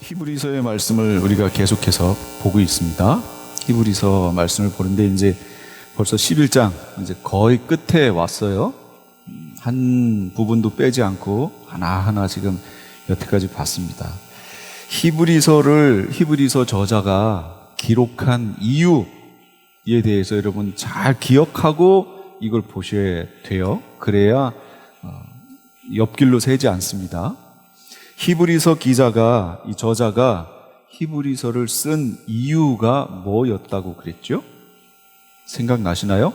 히브리서의 말씀을 우리가 계속해서 보고 있습니다. 히브리서 말씀을 보는데 이제 벌써 11장 이제 거의 끝에 왔어요. 한 부분도 빼지 않고 하나하나 지금 여태까지 봤습니다. 히브리서 저자가 기록한 이유에 대해서 여러분 잘 기억하고 이걸 보셔야 돼요. 그래야 옆길로 새지 않습니다. 히브리서 기자가, 이 저자가 히브리서를 쓴 이유가 뭐였다고 그랬죠? 생각나시나요?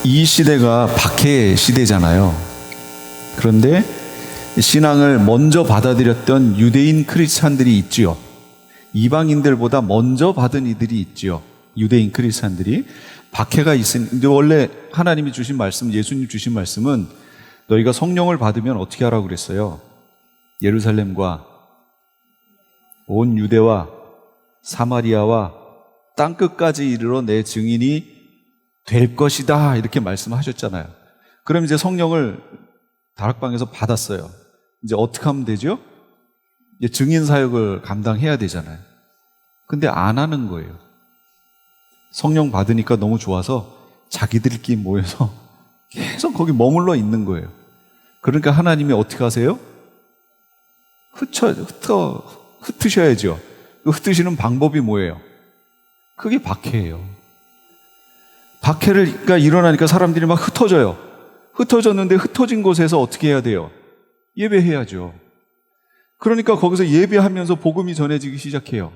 이 시대가 박해의 시대잖아요. 그런데 신앙을 먼저 받아들였던 유대인 크리스찬들이 있지요. 이방인들보다 먼저 받은 이들이 있지요. 유대인 크리스찬들이. 박해가 있으니 원래 하나님이 주신 말씀, 예수님 주신 말씀은 너희가 성령을 받으면 어떻게 하라고 그랬어요? 예루살렘과 온 유대와 사마리아와 땅끝까지 이르러 내 증인이 될 것이다, 이렇게 말씀하셨잖아요. 그럼 이제 성령을 다락방에서 받았어요. 이제 어떻게 하면 되죠? 이제 증인 사역을 감당해야 되잖아요. 근데 안 하는 거예요. 성령 받으니까 너무 좋아서 자기들끼리 모여서 계속 거기 머물러 있는 거예요. 그러니까 하나님이 어떻게 하세요? 흩으셔야죠. 흩으시는 방법이 뭐예요? 그게 박해예요. 박해가 일어나니까 사람들이 막 흩어져요. 흩어졌는데 흩어진 곳에서 어떻게 해야 돼요? 예배해야죠. 그러니까 거기서 예배하면서 복음이 전해지기 시작해요.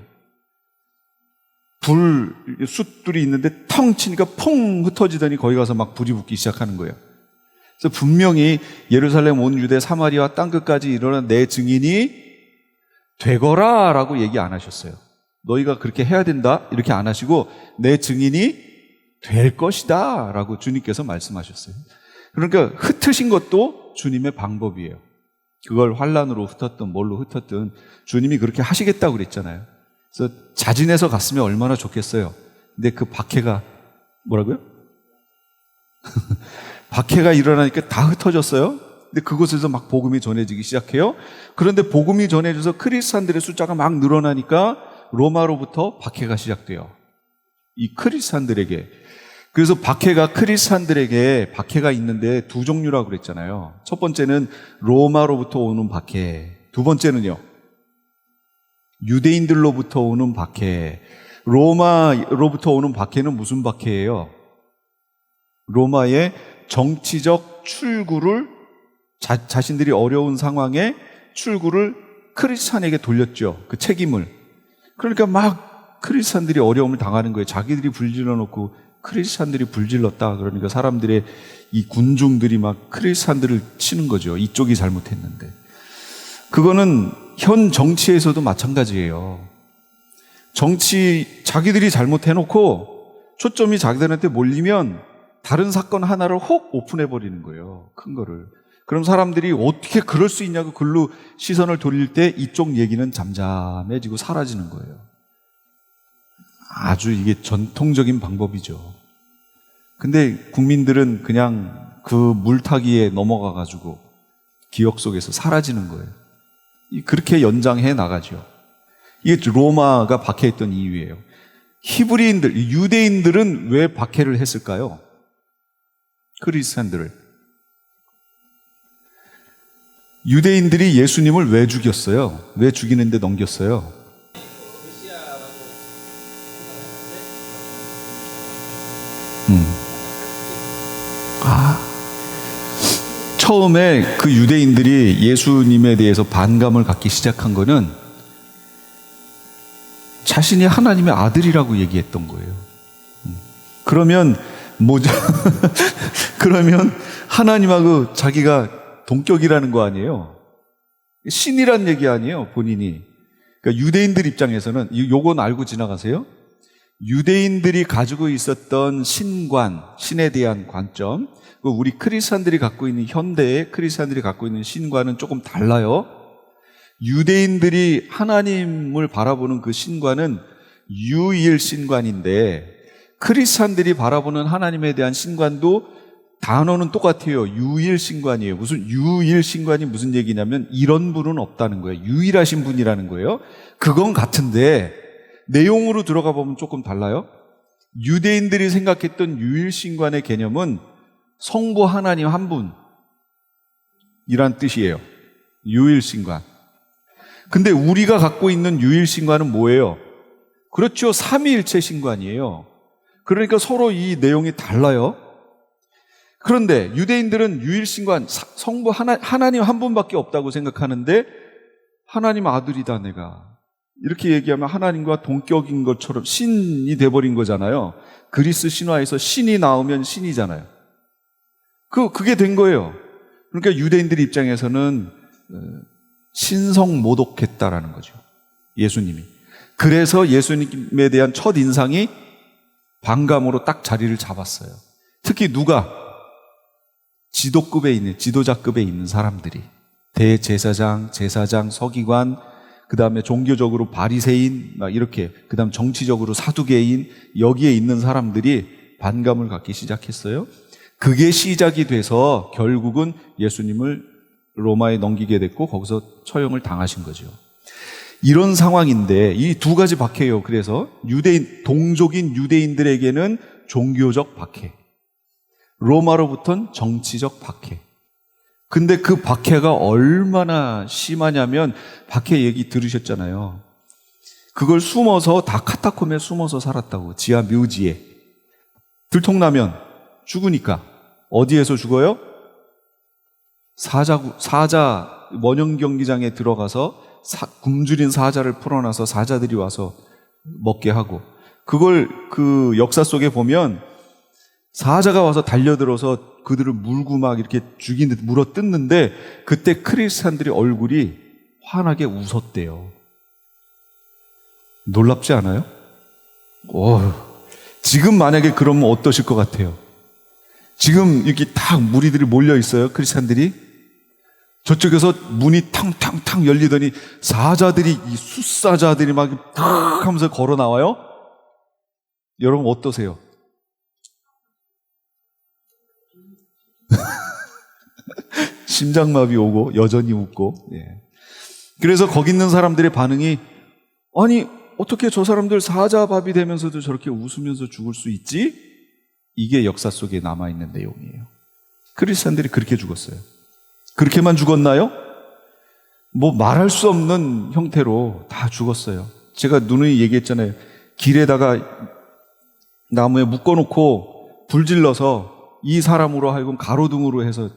숯들이 있는데 텅 치니까 퐁 흩어지더니 거기 가서 막 불이 붙기 시작하는 거예요. 그래서 분명히 예루살렘 온 유대 사마리아 땅끝까지 일어난 내 증인이 되거라 라고 얘기 안 하셨어요. 너희가 그렇게 해야 된다 이렇게 안 하시고 내 증인이 될 것이다 라고 주님께서 말씀하셨어요. 그러니까 흩으신 것도 주님의 방법이에요. 그걸 환난으로 흩었든 뭘로 흩었든 주님이 그렇게 하시겠다고 그랬잖아요. 그래서 자진해서 갔으면 얼마나 좋겠어요. 근데 그 박해가 뭐라고요? 박해가 일어나니까 다 흩어졌어요. 근데 그곳에서 막 복음이 전해지기 시작해요. 그런데 복음이 전해져서 크리스찬들의 숫자가 막 늘어나니까 로마로부터 박해가 시작돼요. 이 크리스찬들에게. 그래서 크리스찬들에게 박해가 있는데 두 종류라고 그랬잖아요. 첫 번째는 로마로부터 오는 박해. 두 번째는요, 유대인들로부터 오는 박해. 로마로부터 오는 박해는 무슨 박해예요? 로마의 정치적 출구를, 자신들이 어려운 상황에 출구를 크리스찬에게 돌렸죠. 그 책임을. 그러니까 막 크리스찬들이 어려움을 당하는 거예요. 자기들이 불질러 놓고 크리스찬들이 불질렀다. 그러니까 사람들의 이 군중들이 막 크리스찬들을 치는 거죠. 이쪽이 잘못했는데. 그거는 현 정치에서도 마찬가지예요. 자기들이 잘못해놓고 초점이 자기들한테 몰리면 다른 사건 하나를 혹 오픈해버리는 거예요. 큰 거를. 그럼 사람들이 어떻게 그럴 수 있냐고 글로 시선을 돌릴 때 이쪽 얘기는 잠잠해지고 사라지는 거예요. 아주 이게 전통적인 방법이죠. 근데 국민들은 그냥 그 물타기에 넘어가가지고 기억 속에서 사라지는 거예요. 그렇게 연장해 나가죠. 이게 로마가 박해했던 이유예요. 유대인들은 왜 박해를 했을까요? 크리스찬들을. 유대인들이 예수님을 왜 죽였어요? 왜 죽이는데 넘겼어요? 처음에 그 유대인들이 예수님에 대해서 반감을 갖기 시작한 거는 자신이 하나님의 아들이라고 얘기했던 거예요. 그러면 뭐죠? 그러면 하나님하고 자기가 동격이라는 거 아니에요? 신이란 얘기 아니에요, 본인이. 그러니까 유대인들 입장에서는, 요건 알고 지나가세요? 유대인들이 가지고 있었던 신에 대한 관점, 우리 크리스찬들이 갖고 있는, 현대의 크리스찬들이 갖고 있는 신과는 조금 달라요. 유대인들이 하나님을 바라보는 그 신과는 유일 신관인데, 크리스찬들이 바라보는 하나님에 대한 신관도 단어는 똑같아요. 유일신관이에요. 무슨 유일신관이 무슨 얘기냐면 이런 분은 없다는 거예요. 유일하신 분이라는 거예요. 그건 같은데 내용으로 들어가 보면 조금 달라요. 유대인들이 생각했던 유일신관의 개념은 성부 하나님 한 분이란 뜻이에요. 유일신관. 근데 우리가 갖고 있는 유일신관은 뭐예요? 그렇죠. 삼위일체 신관이에요. 그러니까 서로 이 내용이 달라요. 그런데 유대인들은 유일신관, 성부 하나님 한 분밖에 없다고 생각하는데 하나님 아들이다 내가. 이렇게 얘기하면 하나님과 동격인 것처럼 신이 돼버린 거잖아요. 그리스 신화에서 신이 나오면 신이잖아요. 그게 된 거예요. 그러니까 유대인들 입장에서는 신성 모독했다라는 거죠. 예수님이. 그래서 예수님에 대한 첫 인상이 반감으로 딱 자리를 잡았어요. 특히 누가? 지도자급에 있는 사람들이. 대제사장, 제사장, 서기관, 그 다음에 종교적으로 바리새인, 막 이렇게, 그 다음 정치적으로 사두개인, 여기에 있는 사람들이 반감을 갖기 시작했어요. 그게 시작이 돼서 결국은 예수님을 로마에 넘기게 됐고, 거기서 처형을 당하신 거죠. 이런 상황인데, 이 두 가지 박해예요. 그래서 동족인 유대인들에게는 종교적 박해, 로마로부터는 정치적 박해. 근데 그 박해가 얼마나 심하냐면 박해 얘기 들으셨잖아요. 그걸 숨어서 다 카타콤에 숨어서 살았다고. 지하 묘지에. 들통나면 죽으니까 어디에서 죽어요? 사자 원형 경기장에 들어가서 굶주린 사자를 풀어놔서 사자들이 와서 먹게 하고, 그걸 그 역사 속에 보면 사자가 와서 달려들어서 그들을 물고 막 이렇게 죽인 듯 물어 뜯는데 그때 크리스찬들의 얼굴이 환하게 웃었대요. 놀랍지 않아요? 지금 만약에 그러면 어떠실 것 같아요? 지금 이렇게 딱 무리들이 몰려 있어요. 크리스찬들이. 저쪽에서 문이 탕탕탕 열리더니 사자들이, 이 숫사자들이 막 탁 하면서 걸어 나와요. 여러분 어떠세요? 심장마비 오고 여전히 웃고. 예. 그래서 거기 있는 사람들의 반응이, 아니 어떻게 저 사람들 사자밥이 되면서도 저렇게 웃으면서 죽을 수 있지? 이게 역사 속에 남아있는 내용이에요. 크리스찬들이 그렇게 죽었어요. 그렇게만 죽었나요? 뭐 말할 수 없는 형태로 다 죽었어요. 제가 누누이 얘기했잖아요. 길에다가 나무에 묶어놓고 불질러서 이 사람으로 하여금 가로등으로 해서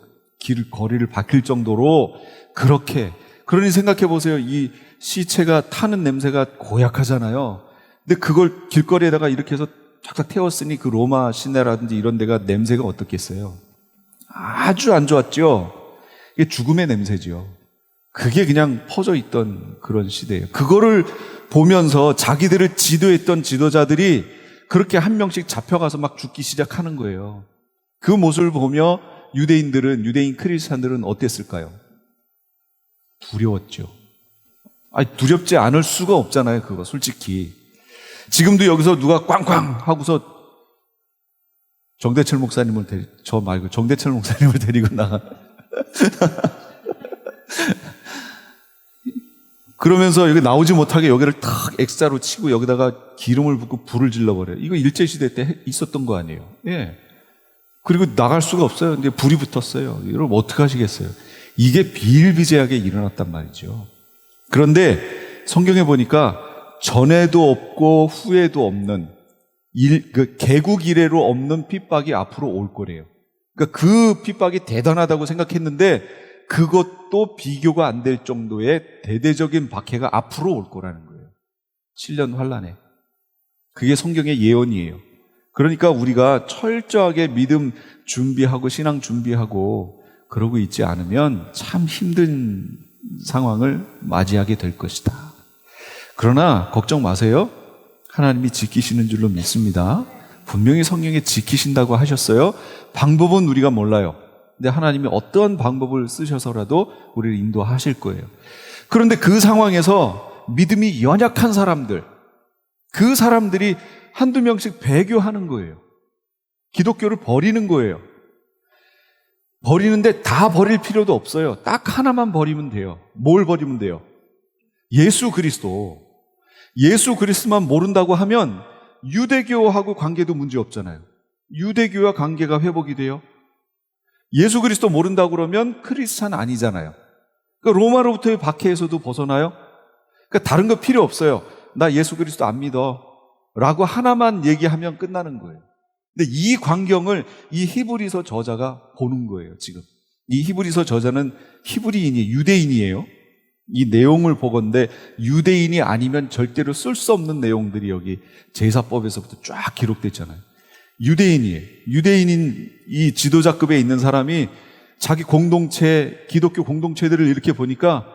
거리를 밝힐 정도로 그렇게. 그러니 생각해 보세요. 이 시체가 타는 냄새가 고약하잖아요. 근데 그걸 길거리에다가 이렇게 해서 쫙쫙 태웠으니 그 로마 시내라든지 이런 데가 냄새가 어떻겠어요? 아주 안 좋았죠. 이게 죽음의 냄새죠. 그게 그냥 퍼져 있던 그런 시대예요. 그거를 보면서 자기들을 지도했던 지도자들이 그렇게 한 명씩 잡혀가서 막 죽기 시작하는 거예요. 그 모습을 보며 유대인 크리스찬들은 어땠을까요? 두려웠죠. 아니, 두렵지 않을 수가 없잖아요, 그거, 솔직히. 지금도 여기서 누가 꽝꽝 하고서 정대철 목사님을 정대철 목사님을 데리고 나가. 그러면서 여기 나오지 못하게 여기를 탁 액자로 치고 여기다가 기름을 붓고 불을 질러버려요. 이거 일제시대 때 있었던 거 아니에요? 예. 그리고 나갈 수가 없어요. 근데 불이 붙었어요. 여러분 어떻게 하시겠어요? 이게 비일비재하게 일어났단 말이죠. 그런데 성경에 보니까 전에도 없고 후에도 없는 개국 이래로 없는 핍박이 앞으로 올 거래요. 그러니까 그 핍박이 대단하다고 생각했는데 그것도 비교가 안 될 정도의 대대적인 박해가 앞으로 올 거라는 거예요. 7년 환란에. 그게 성경의 예언이에요. 그러니까 우리가 철저하게 믿음 준비하고 신앙 준비하고 그러고 있지 않으면 참 힘든 상황을 맞이하게 될 것이다. 그러나 걱정 마세요. 하나님이 지키시는 줄로 믿습니다. 분명히 성경에 지키신다고 하셨어요. 방법은 우리가 몰라요. 근데 하나님이 어떤 방법을 쓰셔서라도 우리를 인도하실 거예요. 그런데 그 상황에서 믿음이 연약한 사람들, 그 사람들이 한두 명씩 배교하는 거예요. 기독교를 버리는 거예요. 버리는데 다 버릴 필요도 없어요. 딱 하나만 버리면 돼요. 뭘 버리면 돼요? 예수 그리스도. 예수 그리스도만 모른다고 하면 유대교하고 관계도 문제 없잖아요. 유대교와 관계가 회복이 돼요. 예수 그리스도 모른다고 그러면 크리스찬 아니잖아요. 그러니까 로마로부터의 박해에서도 벗어나요. 그러니까 다른 거 필요 없어요. 나 예수 그리스도 안 믿어 라고 하나만 얘기하면 끝나는 거예요. 근데 이 광경을 이 히브리서 저자가 보는 거예요. 지금 이 히브리서 저자는 히브리인이 유대인이에요. 이 내용을 보건대 유대인이 아니면 절대로 쓸 수 없는 내용들이 여기 제사법에서부터 쫙 기록됐잖아요. 유대인이에요. 유대인인 이 지도자급에 있는 사람이 자기 공동체, 기독교 공동체들을 이렇게 보니까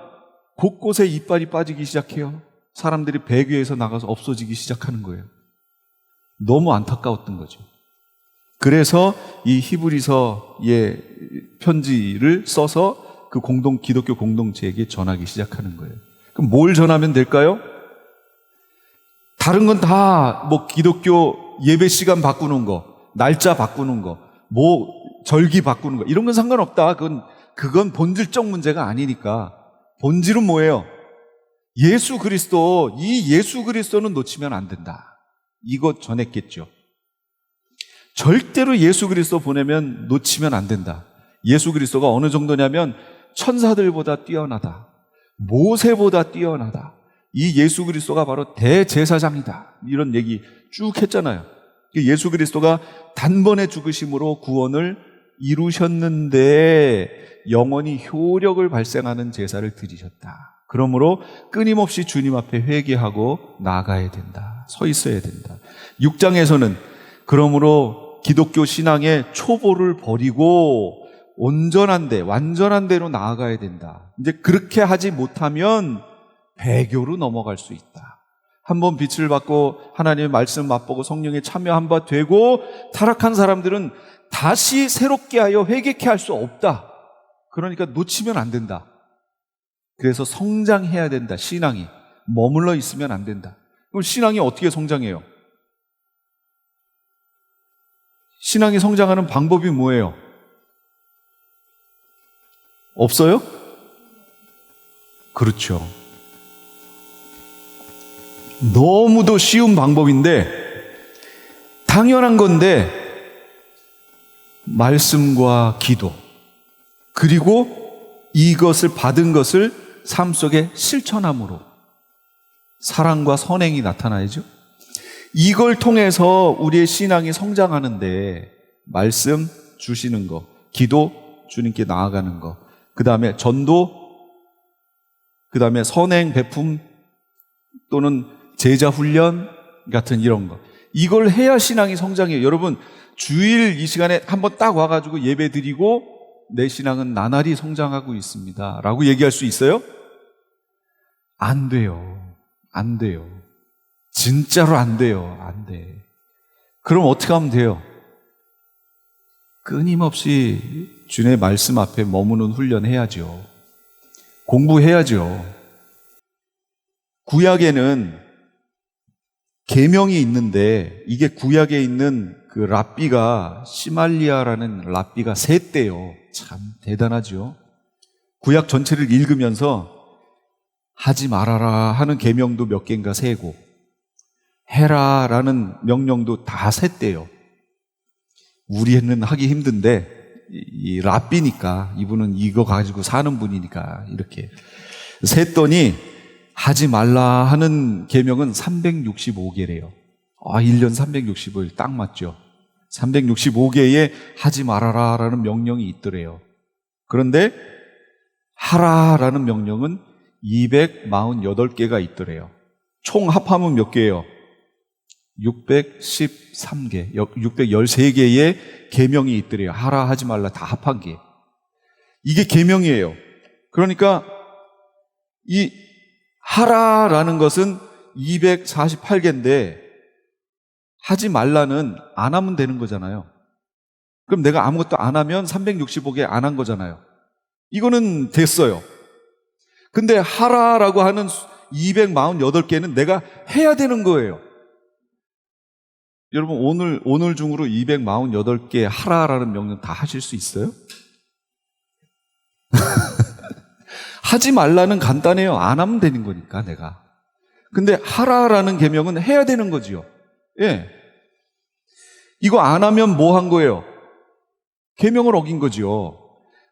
곳곳에 이빨이 빠지기 시작해요. 사람들이 배교에서 나가서 없어지기 시작하는 거예요. 너무 안타까웠던 거죠. 그래서 이 히브리서의 편지를 써서 그 기독교 공동체에게 전하기 시작하는 거예요. 그럼 뭘 전하면 될까요? 다른 건 다 뭐 기독교 예배 시간 바꾸는 거, 날짜 바꾸는 거, 뭐 절기 바꾸는 거 이런 건 상관없다. 그건 본질적 문제가 아니니까. 본질은 뭐예요? 예수 그리스도, 이 예수 그리스도는 놓치면 안 된다. 이거 전했겠죠. 절대로 예수 그리스도 보내면 놓치면 안 된다. 예수 그리스도가 어느 정도냐면 천사들보다 뛰어나다. 모세보다 뛰어나다. 이 예수 그리스도가 바로 대제사장이다. 이런 얘기 쭉 했잖아요. 예수 그리스도가 단번에 죽으심으로 구원을 이루셨는데 영원히 효력을 발생하는 제사를 드리셨다. 그러므로 끊임없이 주님 앞에 회개하고 나아가야 된다. 서 있어야 된다. 6장에서는 그러므로 기독교 신앙의 초보를 버리고 온전한 데, 완전한 데로 나아가야 된다. 이제 그렇게 하지 못하면 배교로 넘어갈 수 있다. 한번 빛을 받고 하나님의 말씀 맛보고 성령에 참여한 바 되고 타락한 사람들은 다시 새롭게 하여 회개케 할 수 없다. 그러니까 놓치면 안 된다. 그래서 성장해야 된다. 신앙이 머물러 있으면 안 된다. 그럼 신앙이 어떻게 성장해요? 신앙이 성장하는 방법이 뭐예요? 없어요? 그렇죠. 너무도 쉬운 방법인데 당연한 건데 말씀과 기도 그리고 이것을 받은 것을 삶 속에 실천함으로 사랑과 선행이 나타나야죠. 이걸 통해서 우리의 신앙이 성장하는데 말씀 주시는 거, 기도 주님께 나아가는 거, 그 다음에 전도, 그 다음에 선행, 베품 또는 제자 훈련 같은 이런 거. 이걸 해야 신앙이 성장해요. 여러분 주일 이 시간에 한번 딱 와가지고 예배 드리고 내 신앙은 나날이 성장하고 있습니다 라고 얘기할 수 있어요? 안 돼요. 안 돼요. 진짜로 안 돼요. 안 돼. 그럼 어떻게 하면 돼요? 끊임없이 주님의 말씀 앞에 머무는 훈련 해야죠. 공부해야죠. 구약에는 계명이 있는데 이게 구약에 있는 그 랍비가 시말리아라는 랍비가 셌대요. 참 대단하죠. 구약 전체를 읽으면서 하지 말아라 하는 계명도 몇 개인가 세고 해라라는 명령도 다 셌대요. 우리는 하기 힘든데 이 랍비니까 이분은 이거 가지고 사는 분이니까 이렇게 셌더니 하지 말라 하는 계명은 365개래요. 1년 365일 딱 맞죠. 365개에 하지 말아라라는 명령이 있더래요. 그런데 하라라는 명령은 248개가 있더래요. 총 합하면 몇 개예요? 613개, 613개의 계명이 있더래요. 하라 하지 말라 다 합한 게. 이게 계명이에요. 그러니까 이 하라라는 것은 248개인데 하지 말라는 안 하면 되는 거잖아요. 그럼 내가 아무것도 안 하면 365개 안 한 거잖아요. 이거는 됐어요. 근데 하라라고 하는 248개는 내가 해야 되는 거예요. 여러분 오늘 중으로 248개 하라라는 명령 다 하실 수 있어요? 하지 말라는 간단해요. 안 하면 되는 거니까 내가. 근데 하라라는 계명은 해야 되는 거지요. 예. 이거 안 하면 뭐 한 거예요? 계명을 어긴 거지요.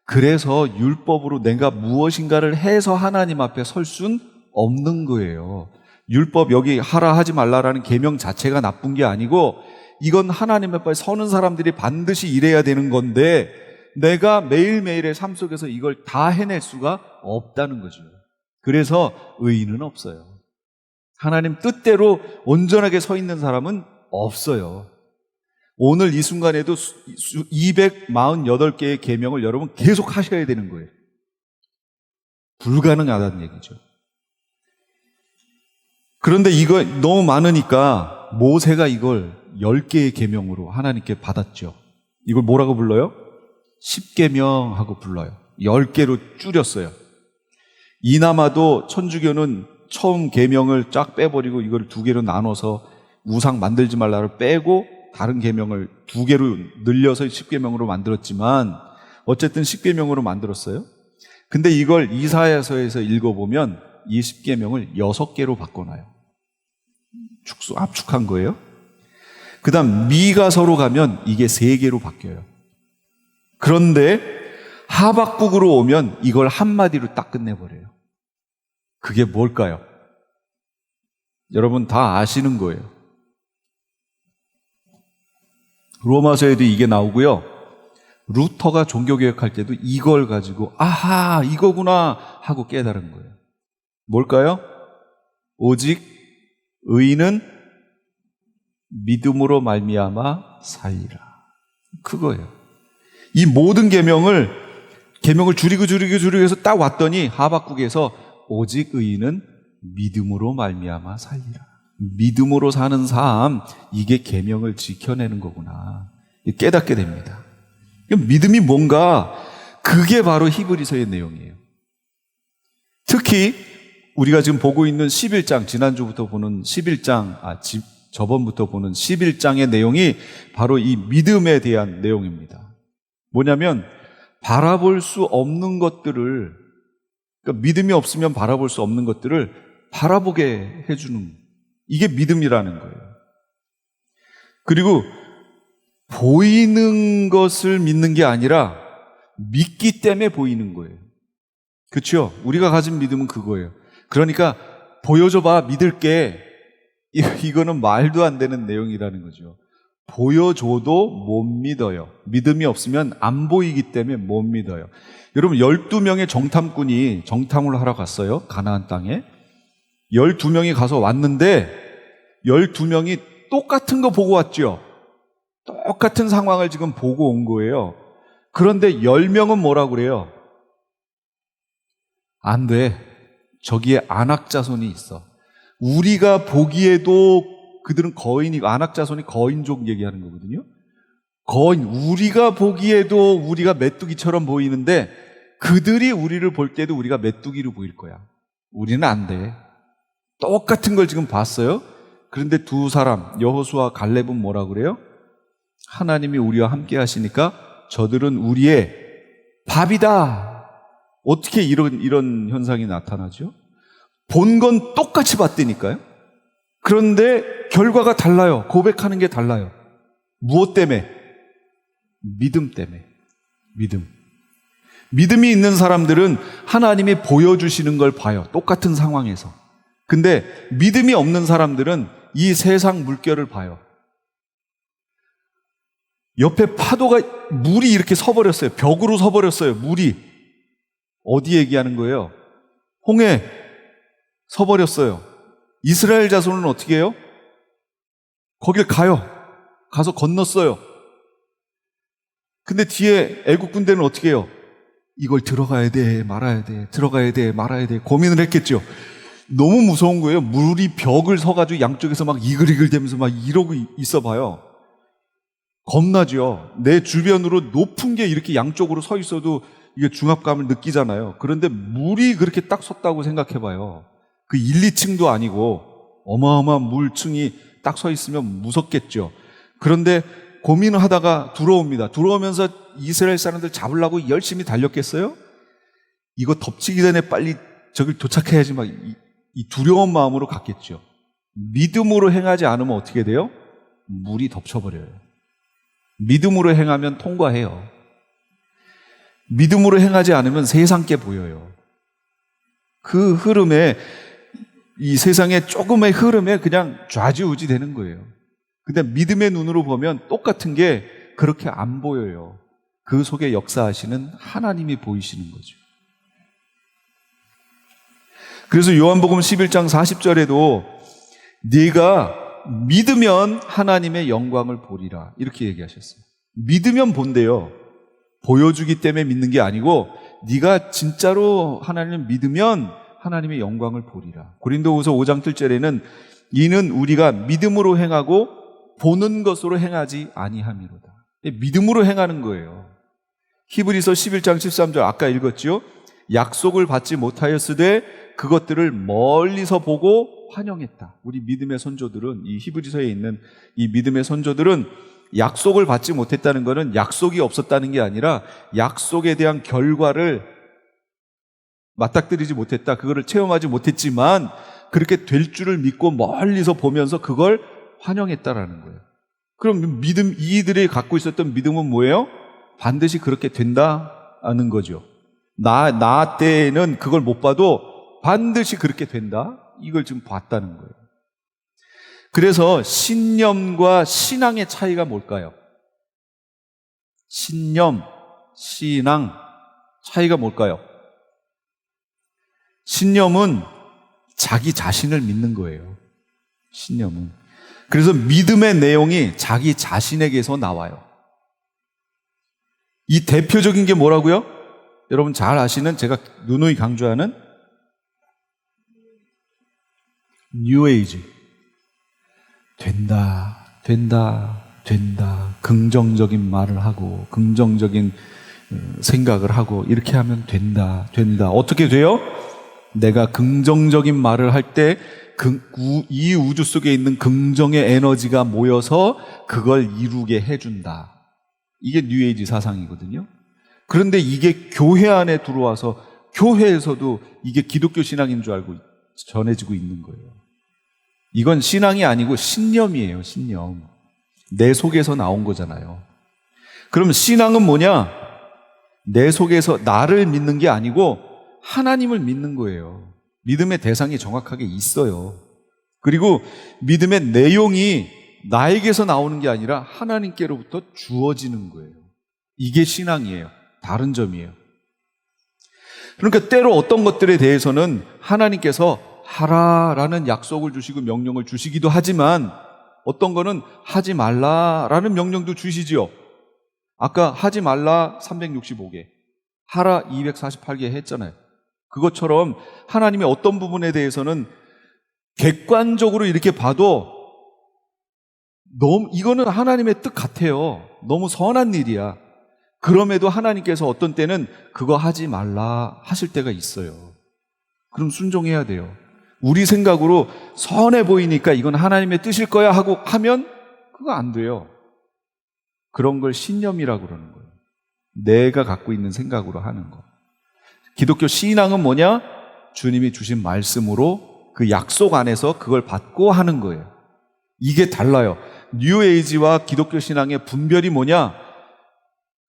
그래서 율법으로 내가 무엇인가를 해서 하나님 앞에 설 순 없는 거예요. 율법 여기 하라 하지 말라라는 계명 자체가 나쁜 게 아니고 이건 하나님 앞에 서는 사람들이 반드시 이래야 되는 건데 내가 매일매일의 삶 속에서 이걸 다 해낼 수가 없다는 거죠. 그래서 의인은 없어요. 하나님 뜻대로 온전하게 서 있는 사람은 없어요. 오늘 이 순간에도 248개의 계명을 여러분 계속 하셔야 되는 거예요. 불가능하다는 얘기죠. 그런데 이거 너무 많으니까 모세가 이걸 10개의 계명으로 하나님께 받았죠. 이걸 뭐라고 불러요? 10계명 하고 불러요. 10개로 줄였어요. 이나마도 천주교는 처음 계명을 쫙 빼버리고 이걸 2개로 나눠서 우상 만들지 말라를 빼고 다른 계명을 2개로 늘려서 10계명으로 만들었지만 어쨌든 10계명으로 만들었어요. 근데 이걸 이사야서에서 읽어보면 이 10계명을 6개로 바꿔놔요. 압축한 거예요. 그 다음 미가서로 가면 이게 3개로 바뀌어요. 그런데 하박국으로 오면 이걸 한마디로 딱 끝내버려요. 그게 뭘까요? 여러분 다 아시는 거예요. 로마서에도 이게 나오고요. 루터가 종교개혁할 때도 이걸 가지고 아하 이거구나 하고 깨달은 거예요. 뭘까요? 오직 의인은 믿음으로 말미암아 살리라. 그거예요. 이 모든 계명을 줄이고 해서 딱 왔더니 하박국에서 오직 의인은 믿음으로 말미암아 살리라. 믿음으로 사는 삶, 이게 계명을 지켜내는 거구나. 깨닫게 됩니다. 믿음이 뭔가 그게 바로 히브리서의 내용이에요. 특히 우리가 지금 보고 있는 11장, 지난주부터 보는 11장, 저번부터 보는 11장의 내용이 바로 이 믿음에 대한 내용입니다. 뭐냐면 바라볼 수 없는 것들을, 그러니까 믿음이 없으면 바라볼 수 없는 것들을 바라보게 해주는, 이게 믿음이라는 거예요. 그리고 보이는 것을 믿는 게 아니라 믿기 때문에 보이는 거예요. 그렇죠? 우리가 가진 믿음은 그거예요. 그러니까 보여줘봐 믿을게, 이거는 말도 안 되는 내용이라는 거죠. 보여줘도 못 믿어요. 믿음이 없으면 안 보이기 때문에 못 믿어요. 여러분 12명의 정탐꾼이 정탐을 하러 갔어요. 가나안 땅에 12명이 가서 왔는데 12명이 똑같은 거 보고 왔죠. 똑같은 상황을 지금 보고 온 거예요. 그런데 10명은 뭐라고 그래요? 안 돼. 저기에 안악자손이 있어. 우리가 보기에도 그들은 거인이고, 안악자손이 거인족 얘기하는 거거든요. 거인, 우리가 보기에도 우리가 메뚜기처럼 보이는데 그들이 우리를 볼 때도 우리가 메뚜기로 보일 거야. 우리는 안 돼. 똑같은 걸 지금 봤어요. 그런데 두 사람, 여호수아 갈렙은 뭐라고 그래요? 하나님이 우리와 함께 하시니까 저들은 우리의 밥이다. 어떻게 이런 현상이 나타나죠? 본 건 똑같이 봤다니까요. 그런데 결과가 달라요. 고백하는 게 달라요. 무엇 때문에? 믿음 때문에. 믿음이 있는 사람들은 하나님이 보여주시는 걸 봐요. 똑같은 상황에서. 근데 믿음이 없는 사람들은 이 세상 물결을 봐요. 옆에 파도가, 물이 이렇게 서버렸어요. 벽으로 서버렸어요. 물이. 어디 얘기하는 거예요? 홍해 서버렸어요. 이스라엘 자손은 어떻게 해요? 거길 가요. 가서 건넜어요. 근데 뒤에 애국 군대는 어떻게 해요? 이걸 들어가야 돼, 말아야 돼, 들어가야 돼, 말아야 돼 고민을 했겠죠. 너무 무서운 거예요. 물이 벽을 서가지고 양쪽에서 막 이글이글 대면서 막 이러고 있어 봐요. 겁나죠. 내 주변으로 높은 게 이렇게 양쪽으로 서 있어도 이게 중압감을 느끼잖아요. 그런데 물이 그렇게 딱 섰다고 생각해 봐요. 그 1, 2층도 아니고 어마어마한 물층이 딱 서 있으면 무섭겠죠. 그런데 고민을 하다가 들어옵니다. 들어오면서 이스라엘 사람들 잡으려고 열심히 달렸겠어요? 이거 덮치기 전에 빨리 저길 도착해야지 막 이 두려운 마음으로 갔겠죠. 믿음으로 행하지 않으면 어떻게 돼요? 물이 덮쳐버려요. 믿음으로 행하면 통과해요. 믿음으로 행하지 않으면 세상께 보여요. 그 흐름에, 이 세상의 조금의 흐름에 그냥 좌지우지 되는 거예요. 근데 믿음의 눈으로 보면 똑같은 게 그렇게 안 보여요. 그 속에 역사하시는 하나님이 보이시는 거죠. 그래서 요한복음 11장 40절에도 네가 믿으면 하나님의 영광을 보리라 이렇게 얘기하셨어요. 믿으면 본대요. 보여주기 때문에 믿는 게 아니고 네가 진짜로 하나님을 믿으면 하나님의 영광을 보리라. 고린도후서 5장 7절에는 이는 우리가 믿음으로 행하고 보는 것으로 행하지 아니함이로다. 믿음으로 행하는 거예요. 히브리서 11장 13절 아까 읽었죠? 약속을 받지 못하였으되 그것들을 멀리서 보고 환영했다. 우리 믿음의 선조들은, 이 히브리서에 있는 이 믿음의 선조들은 약속을 받지 못했다는 것은 약속이 없었다는 게 아니라 약속에 대한 결과를 맞닥뜨리지 못했다. 그거를 체험하지 못했지만 그렇게 될 줄을 믿고 멀리서 보면서 그걸 환영했다라는 거예요. 그럼 이들이 갖고 있었던 믿음은 뭐예요? 반드시 그렇게 된다는 거죠. 나 때에는 그걸 못 봐도 반드시 그렇게 된다. 이걸 지금 봤다는 거예요. 그래서 신념과 신앙의 차이가 뭘까요? 신념, 신앙 차이가 뭘까요? 신념은 자기 자신을 믿는 거예요. 신념은. 그래서 믿음의 내용이 자기 자신에게서 나와요. 이 대표적인 게 뭐라고요? 여러분 잘 아시는, 제가 누누이 강조하는 뉴에이지. 된다, 된다, 된다. 긍정적인 말을 하고 긍정적인 생각을 하고 이렇게 하면 된다, 된다. 어떻게 돼요? 내가 긍정적인 말을 할 때 이 우주 속에 있는 긍정의 에너지가 모여서 그걸 이루게 해준다. 이게 뉴에이지 사상이거든요. 그런데 이게 교회 안에 들어와서 교회에서도 이게 기독교 신앙인 줄 알고 전해지고 있는 거예요. 이건 신앙이 아니고 신념이에요. 신념. 내 속에서 나온 거잖아요. 그럼 신앙은 뭐냐? 내 속에서 나를 믿는 게 아니고 하나님을 믿는 거예요. 믿음의 대상이 정확하게 있어요. 그리고 믿음의 내용이 나에게서 나오는 게 아니라 하나님께로부터 주어지는 거예요. 이게 신앙이에요. 다른 점이에요. 그러니까 때로 어떤 것들에 대해서는 하나님께서 하라라는 약속을 주시고 명령을 주시기도 하지만 어떤 거는 하지 말라라는 명령도 주시지요. 아까 하지 말라 365개, 하라 248개 했잖아요. 그것처럼 하나님의 어떤 부분에 대해서는 객관적으로 이렇게 봐도 이거는 하나님의 뜻 같아요. 너무 선한 일이야. 그럼에도 하나님께서 어떤 때는 그거 하지 말라 하실 때가 있어요. 그럼 순종해야 돼요. 우리 생각으로 선해 보이니까 이건 하나님의 뜻일 거야 하고 하면 그거 안 돼요. 그런 걸 신념이라고 그러는 거예요. 내가 갖고 있는 생각으로 하는 거. 기독교 신앙은 뭐냐? 주님이 주신 말씀으로 그 약속 안에서 그걸 받고 하는 거예요. 이게 달라요. 뉴에이지와 기독교 신앙의 분별이 뭐냐?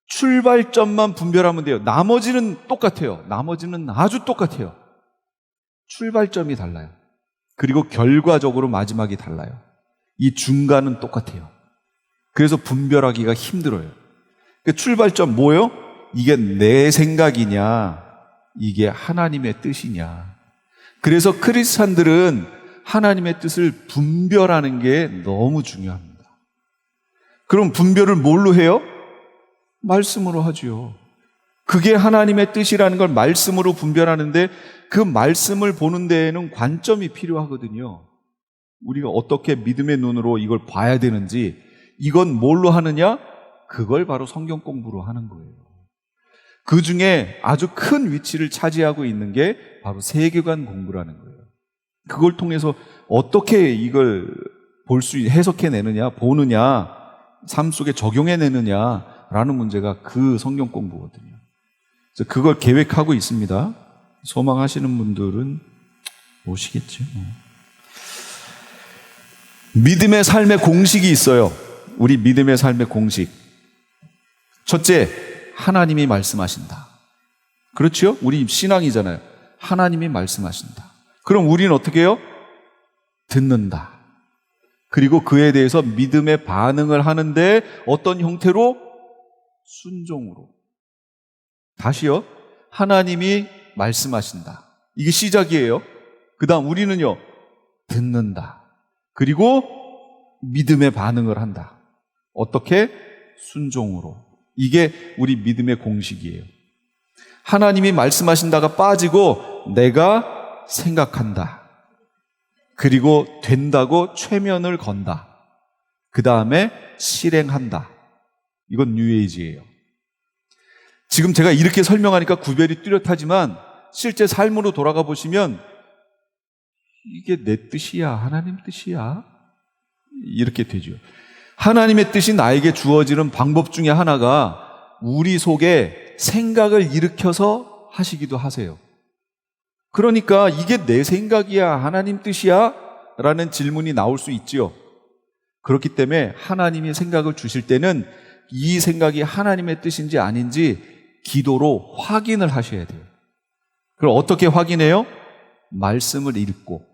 출발점만 분별하면 돼요. 나머지는 똑같아요. 나머지는 아주 똑같아요. 출발점이 달라요. 그리고 결과적으로 마지막이 달라요. 이 중간은 똑같아요. 그래서 분별하기가 힘들어요. 그러니까 출발점 뭐예요? 이게 내 생각이냐? 이게 하나님의 뜻이냐? 그래서 크리스찬들은 하나님의 뜻을 분별하는 게 너무 중요합니다. 그럼 분별을 뭘로 해요? 말씀으로 하죠. 그게 하나님의 뜻이라는 걸 말씀으로 분별하는데 그 말씀을 보는 데에는 관점이 필요하거든요. 우리가 어떻게 믿음의 눈으로 이걸 봐야 되는지, 이건 뭘로 하느냐? 그걸 바로 성경 공부로 하는 거예요. 그 중에 아주 큰 위치를 차지하고 있는 게 바로 세계관 공부라는 거예요. 그걸 통해서 어떻게 이걸 해석해내느냐, 보느냐, 삶 속에 적용해내느냐라는 문제가 그 성경 공부거든요. 그래서 그걸 계획하고 있습니다. 소망하시는 분들은 오시겠죠. 믿음의 삶의 공식이 있어요. 우리 믿음의 삶의 공식. 첫째, 하나님이 말씀하신다. 그렇죠? 우리 신앙이잖아요. 하나님이 말씀하신다. 그럼 우리는 어떻게 해요? 듣는다. 그리고 그에 대해서 믿음의 반응을 하는데 어떤 형태로? 순종으로. 다시요. 하나님이 말씀하신다. 이게 시작이에요. 그 다음 우리는요. 듣는다. 그리고 믿음의 반응을 한다. 어떻게? 순종으로. 이게 우리 믿음의 공식이에요. 하나님이 말씀하신다가 빠지고 내가 생각한다. 그리고 된다고 최면을 건다. 그 다음에 실행한다. 이건 뉴에이지예요. 지금 제가 이렇게 설명하니까 구별이 뚜렷하지만 실제 삶으로 돌아가 보시면 이게 내 뜻이야? 하나님 뜻이야? 이렇게 되죠. 하나님의 뜻이 나에게 주어지는 방법 중에 하나가 우리 속에 생각을 일으켜서 하시기도 하세요. 그러니까 이게 내 생각이야? 하나님 뜻이야? 라는 질문이 나올 수 있지요. 그렇기 때문에 하나님이 생각을 주실 때는 이 생각이 하나님의 뜻인지 아닌지 기도로 확인을 하셔야 돼요. 그럼 어떻게 확인해요? 말씀을 읽고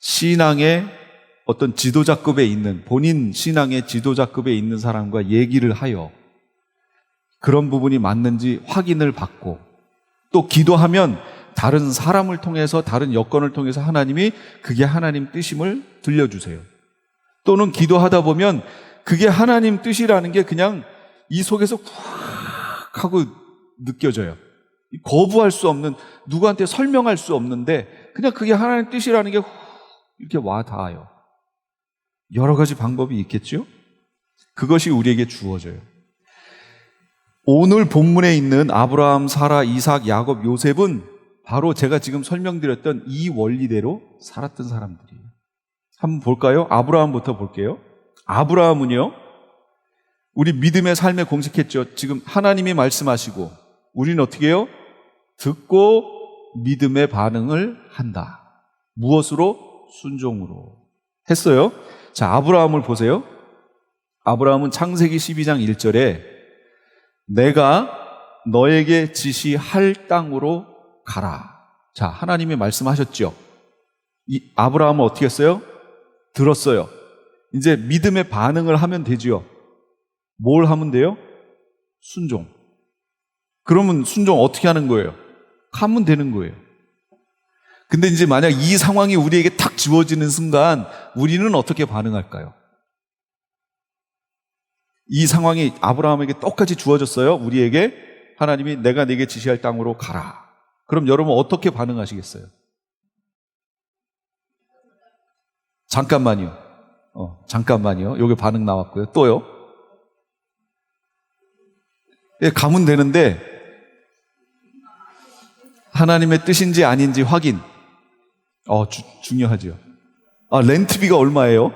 신앙의 어떤 지도자급에 있는, 본인 신앙의 지도자급에 있는 사람과 얘기를 하여 그런 부분이 맞는지 확인을 받고, 또 기도하면 다른 사람을 통해서, 다른 여건을 통해서 하나님이 그게 하나님 뜻임을 들려주세요. 또는 기도하다 보면 그게 하나님 뜻이라는 게 그냥 이 속에서 쿡 하고 느껴져요. 거부할 수 없는, 누구한테 설명할 수 없는데 그냥 그게 하나님 뜻이라는 게 이렇게 와 닿아요. 여러 가지 방법이 있겠죠? 그것이 우리에게 주어져요. 오늘 본문에 있는 아브라함, 사라, 이삭, 야곱, 요셉은 바로 제가 지금 설명드렸던 이 원리대로 살았던 사람들이에요. 한번 볼까요? 아브라함부터 볼게요. 아브라함은요, 우리 믿음의 삶에 공식했죠. 지금 하나님이 말씀하시고 우리는 어떻게 해요? 듣고 믿음의 반응을 한다. 무엇으로? 순종으로 했어요. 자, 아브라함을 보세요. 아브라함은 창세기 12장 1절에 내가 너에게 지시할 땅으로 가라. 자, 하나님이 말씀하셨죠. 이 아브라함은 어떻게 했어요? 들었어요. 이제 믿음의 반응을 하면 되지요. 뭘 하면 돼요? 순종. 그러면 순종 어떻게 하는 거예요? 하면 되는 거예요. 근데 이제 만약 이 상황이 우리에게 탁 주어지는 순간 우리는 어떻게 반응할까요? 이 상황이 아브라함에게 똑같이 주어졌어요. 우리에게 하나님이 내가 네게 지시할 땅으로 가라. 그럼 여러분 어떻게 반응하시겠어요? 잠깐만요. 잠깐만요. 여기 반응 나왔고요. 또요. 예, 가면 되는데 하나님의 뜻인지 아닌지 확인. 중요하죠. 렌트비가 얼마예요?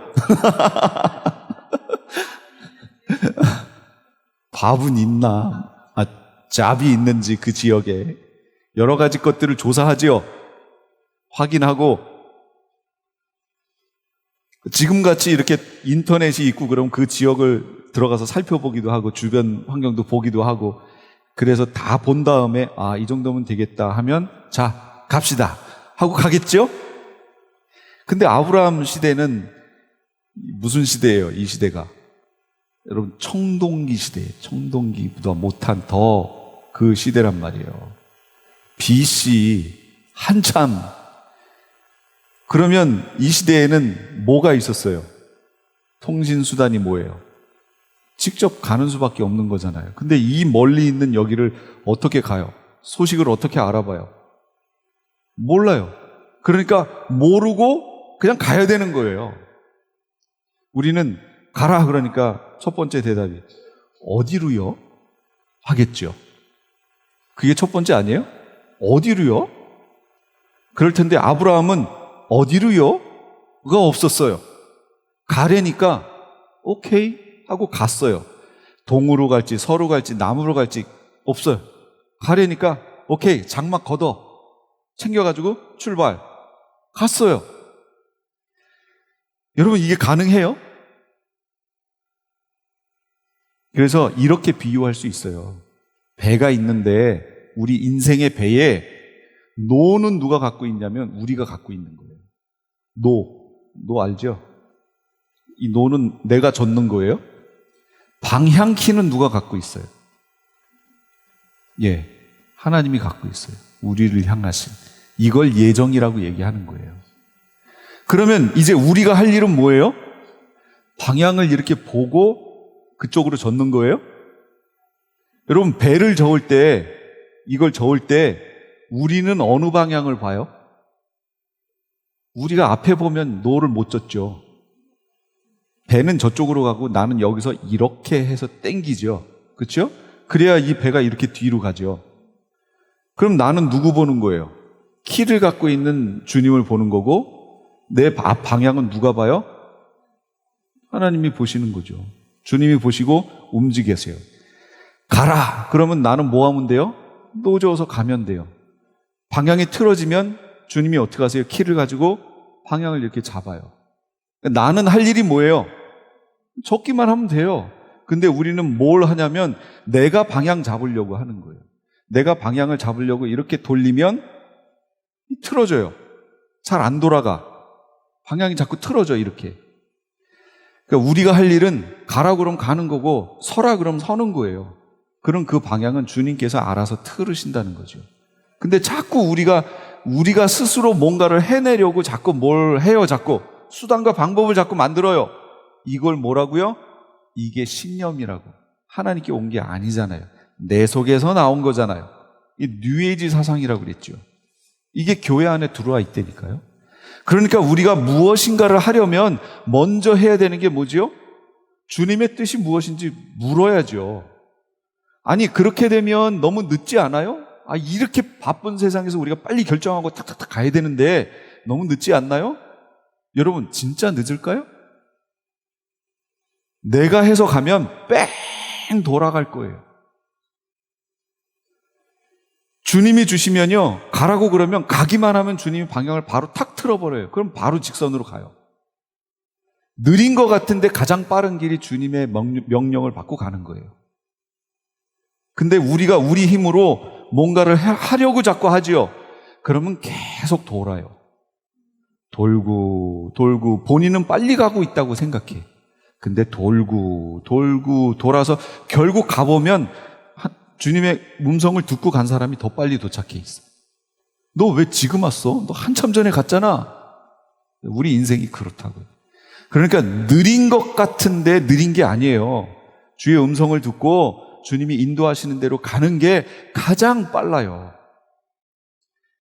밥은 있나? 잡이 있는지 그 지역에 여러 가지 것들을 조사하지요. 확인하고 지금같이 이렇게 인터넷이 있고 그럼 그 지역을 들어가서 살펴보기도 하고 주변 환경도 보기도 하고 그래서 다 본 다음에 이 정도면 되겠다 하면 자 갑시다 하고 가겠죠? 근데 아브라함 시대는 무슨 시대예요? 이 시대가 여러분 청동기 시대예요. 청동기보다 못한 더 그 시대란 말이에요. BC 한참. 그러면 이 시대에는 뭐가 있었어요? 통신수단이 뭐예요? 직접 가는 수밖에 없는 거잖아요. 근데 이 멀리 있는 여기를 어떻게 가요? 소식을 어떻게 알아봐요? 몰라요. 그러니까 모르고 그냥 가야 되는 거예요. 우리는 가라 그러니까 첫 번째 대답이 어디로요? 하겠죠. 그게 첫 번째 아니에요? 어디로요? 그럴 텐데 아브라함은 어디로요? 가 없었어요. 가래니까 오케이 하고 갔어요. 동으로 갈지 서로 갈지 남으로 갈지 없어요. 가려니까 오케이, 장막 걷어 챙겨가지고 출발. 갔어요. 여러분, 이게 가능해요? 그래서 이렇게 비유할 수 있어요. 배가 있는데 우리 인생의 배에 노는 누가 갖고 있냐면 우리가 갖고 있는 거예요. 노 알죠? 이 노는 내가 젓는 거예요. 방향키는 누가 갖고 있어요? 예, 하나님이 갖고 있어요. 우리를 향하신. 이걸 예정이라고 얘기하는 거예요. 그러면 이제 우리가 할 일은 뭐예요? 방향을 이렇게 보고 그쪽으로 젓는 거예요? 여러분, 배를 저을 때, 이걸 저을 때 우리는 어느 방향을 봐요? 우리가 앞에 보면 노를 못 젓죠. 배는 저쪽으로 가고 나는 여기서 이렇게 해서 땡기죠. 그렇죠? 그래야 이 배가 이렇게 뒤로 가죠. 그럼 나는 누구 보는 거예요? 키를 갖고 있는 주님을 보는 거고, 내 방향은 누가 봐요? 하나님이 보시는 거죠. 주님이 보시고 움직이세요. 가라! 그러면 나는 뭐 하면 돼요? 노저어서 가면 돼요. 방향이 틀어지면 주님이 어떻게 하세요? 키를 가지고 방향을 이렇게 잡아요. 나는 할 일이 뭐예요? 젓기만 하면 돼요. 근데 우리는 뭘 하냐면 내가 방향 잡으려고 하는 거예요. 내가 방향을 잡으려고 이렇게 돌리면 틀어져요. 잘 안 돌아가. 방향이 자꾸 틀어져, 이렇게. 그러니까 우리가 할 일은 가라 그러면 가는 거고 서라 그러면 서는 거예요. 그럼 그 방향은 주님께서 알아서 틀으신다는 거죠. 근데 자꾸 우리가 스스로 뭔가를 해내려고 자꾸 뭘 해요, 자꾸. 수단과 방법을 자꾸 만들어요. 이걸 뭐라고요? 이게 신념이라고. 하나님께 온 게 아니잖아요. 내 속에서 나온 거잖아요. 이 뉴에이지 사상이라고 그랬죠. 이게 교회 안에 들어와 있다니까요. 그러니까 우리가 무엇인가를 하려면 먼저 해야 되는 게 뭐지요? 주님의 뜻이 무엇인지 물어야죠. 아니, 그렇게 되면 너무 늦지 않아요? 이렇게 바쁜 세상에서 우리가 빨리 결정하고 탁탁탁 가야 되는데 너무 늦지 않나요? 여러분, 진짜 늦을까요? 내가 해서 가면 뺑 돌아갈 거예요. 주님이 주시면요, 가라고 그러면 가기만 하면 주님이 방향을 바로 탁 틀어버려요. 그럼 바로 직선으로 가요. 느린 것 같은데 가장 빠른 길이 주님의 명령을 받고 가는 거예요. 근데 우리가 우리 힘으로 뭔가를 하려고 자꾸 하지요. 그러면 계속 돌아요. 돌고 본인은 빨리 가고 있다고 생각해. 근데 돌고 돌아서 결국 가보면 주님의 음성을 듣고 간 사람이 더 빨리 도착해 있어. 너 왜 지금 왔어? 너 한참 전에 갔잖아. 우리 인생이 그렇다고요. 그러니까 느린 것 같은데 느린 게 아니에요. 주의 음성을 듣고 주님이 인도하시는 대로 가는 게 가장 빨라요.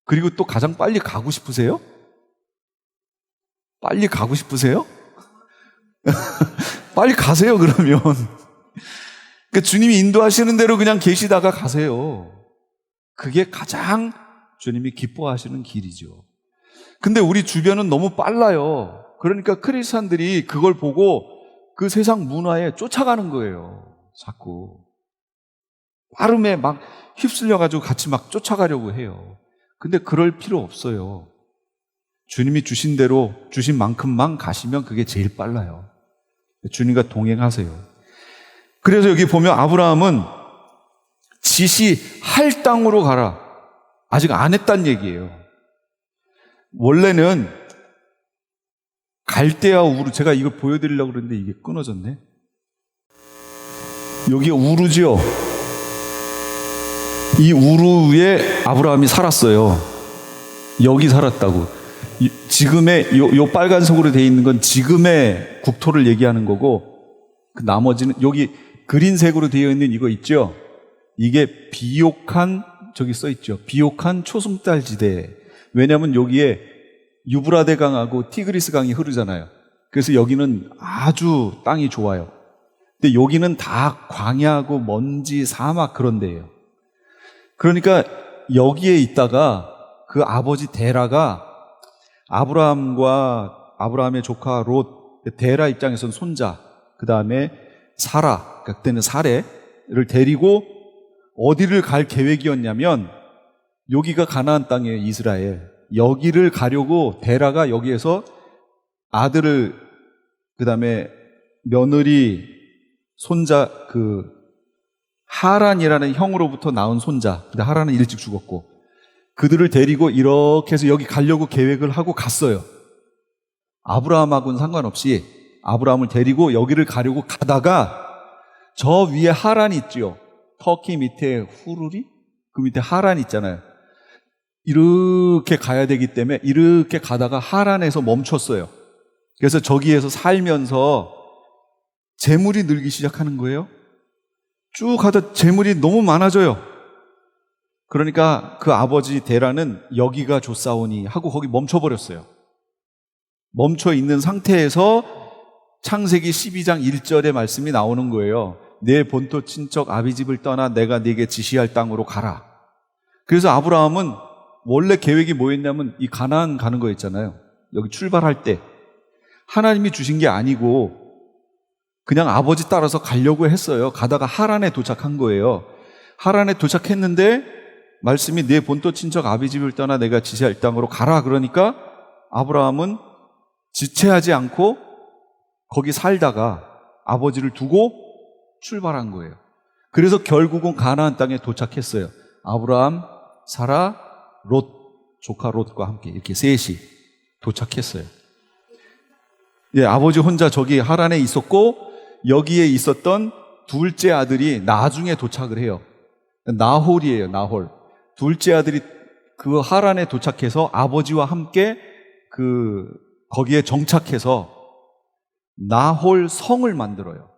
그리고 또 가장 빨리 가고 싶으세요? 빨리 가고 싶으세요? 빨리 가세요, 그러면. 그러니까 주님이 인도하시는 대로 그냥 계시다가 가세요. 그게 가장 주님이 기뻐하시는 길이죠. 근데 우리 주변은 너무 빨라요. 그러니까 크리스찬들이 그걸 보고 그 세상 문화에 쫓아가는 거예요. 자꾸. 빠름에 막 휩쓸려가지고 같이 막 쫓아가려고 해요. 근데 그럴 필요 없어요. 주님이 주신 대로 주신 만큼만 가시면 그게 제일 빨라요. 주님과 동행하세요. 그래서 여기 보면 아브라함은 지시할 땅으로 가라. 아직 안 했단 얘기예요. 원래는 갈대아 우르, 제가 이걸 보여드리려고 그랬는데 이게 끊어졌네. 여기 우르죠. 이 우르에 아브라함이 살았어요. 여기 살았다고. 지금의 요 빨간색으로 되어 있는 건 지금의 국토를 얘기하는 거고, 그 나머지는 여기 그린색으로 되어 있는 이거 있죠? 이게 비옥한, 저기 써 있죠. 비옥한 초승달 지대. 왜냐하면 여기에 유브라데 강하고 티그리스 강이 흐르잖아요. 그래서 여기는 아주 땅이 좋아요. 근데 여기는 다 광야고 먼지, 사막 그런 데예요. 그러니까 여기에 있다가 그 아버지 데라가 아브라함의 조카 롯, 데라 입장에서는 손자, 그 다음에 사라, 그때는 사레를 데리고 어디를 갈 계획이었냐면 여기가 가나안 땅이에요, 이스라엘. 여기를 가려고 데라가 여기에서 아들을, 그 다음에 며느리, 손자, 하란이라는 형으로부터 낳은 손자. 근데 하란은 일찍 죽었고, 그들을 데리고 이렇게 해서 여기 가려고 계획을 하고 갔어요. 아브라함하고는 상관없이 아브라함을 데리고 여기를 가려고 가다가 저 위에 하란이 있죠. 터키 밑에 후르리? 그 밑에 하란 있잖아요. 이렇게 가야 되기 때문에 이렇게 가다가 하란에서 멈췄어요. 그래서 저기에서 살면서 재물이 늘기 시작하는 거예요. 쭉 가다 재물이 너무 많아져요. 그러니까 그 아버지 데라는 여기가 좋사오니 하고 거기 멈춰버렸어요. 멈춰 있는 상태에서 창세기 12장 1절의 말씀이 나오는 거예요. 내 본토 친척 아비집을 떠나 내가 네게 지시할 땅으로 가라. 그래서 아브라함은 원래 계획이 뭐였냐면 이 가나안 가는 거였잖아요. 여기 출발할 때 하나님이 주신 게 아니고 그냥 아버지 따라서 가려고 했어요. 가다가 하란에 도착한 거예요. 하란에 도착했는데 말씀이 내 본토 친척 아비집을 떠나 내가 지시할 땅으로 가라. 그러니까 아브라함은 지체하지 않고 거기 살다가 아버지를 두고 출발한 거예요. 그래서 결국은 가나안 땅에 도착했어요. 아브라함, 사라, 롯, 조카 롯과 함께 이렇게 셋이 도착했어요. 예, 아버지 혼자 저기 하란에 있었고 여기에 있었던 둘째 아들이 나중에 도착을 해요. 나홀이에요, 나홀. 둘째 아들이 그 하란에 도착해서 아버지와 함께 거기에 정착해서 나홀 성을 만들어요.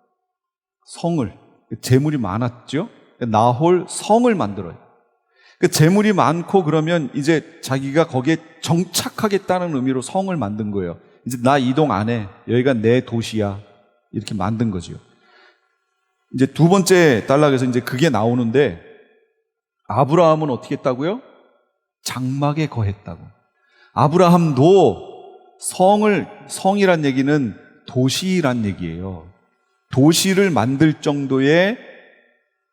성을. 재물이 많았죠? 나홀 성을 만들어요. 재물이 많고 그러면 이제 자기가 거기에 정착하겠다는 의미로 성을 만든 거예요. 이제 나 이동 안 해. 여기가 내 도시야. 이렇게 만든 거죠. 이제 두 번째 단락에서 이제 그게 나오는데 아브라함은 어떻게 했다고요? 장막에 거했다고. 아브라함도 성이란 얘기는 도시란 얘기예요. 도시를 만들 정도의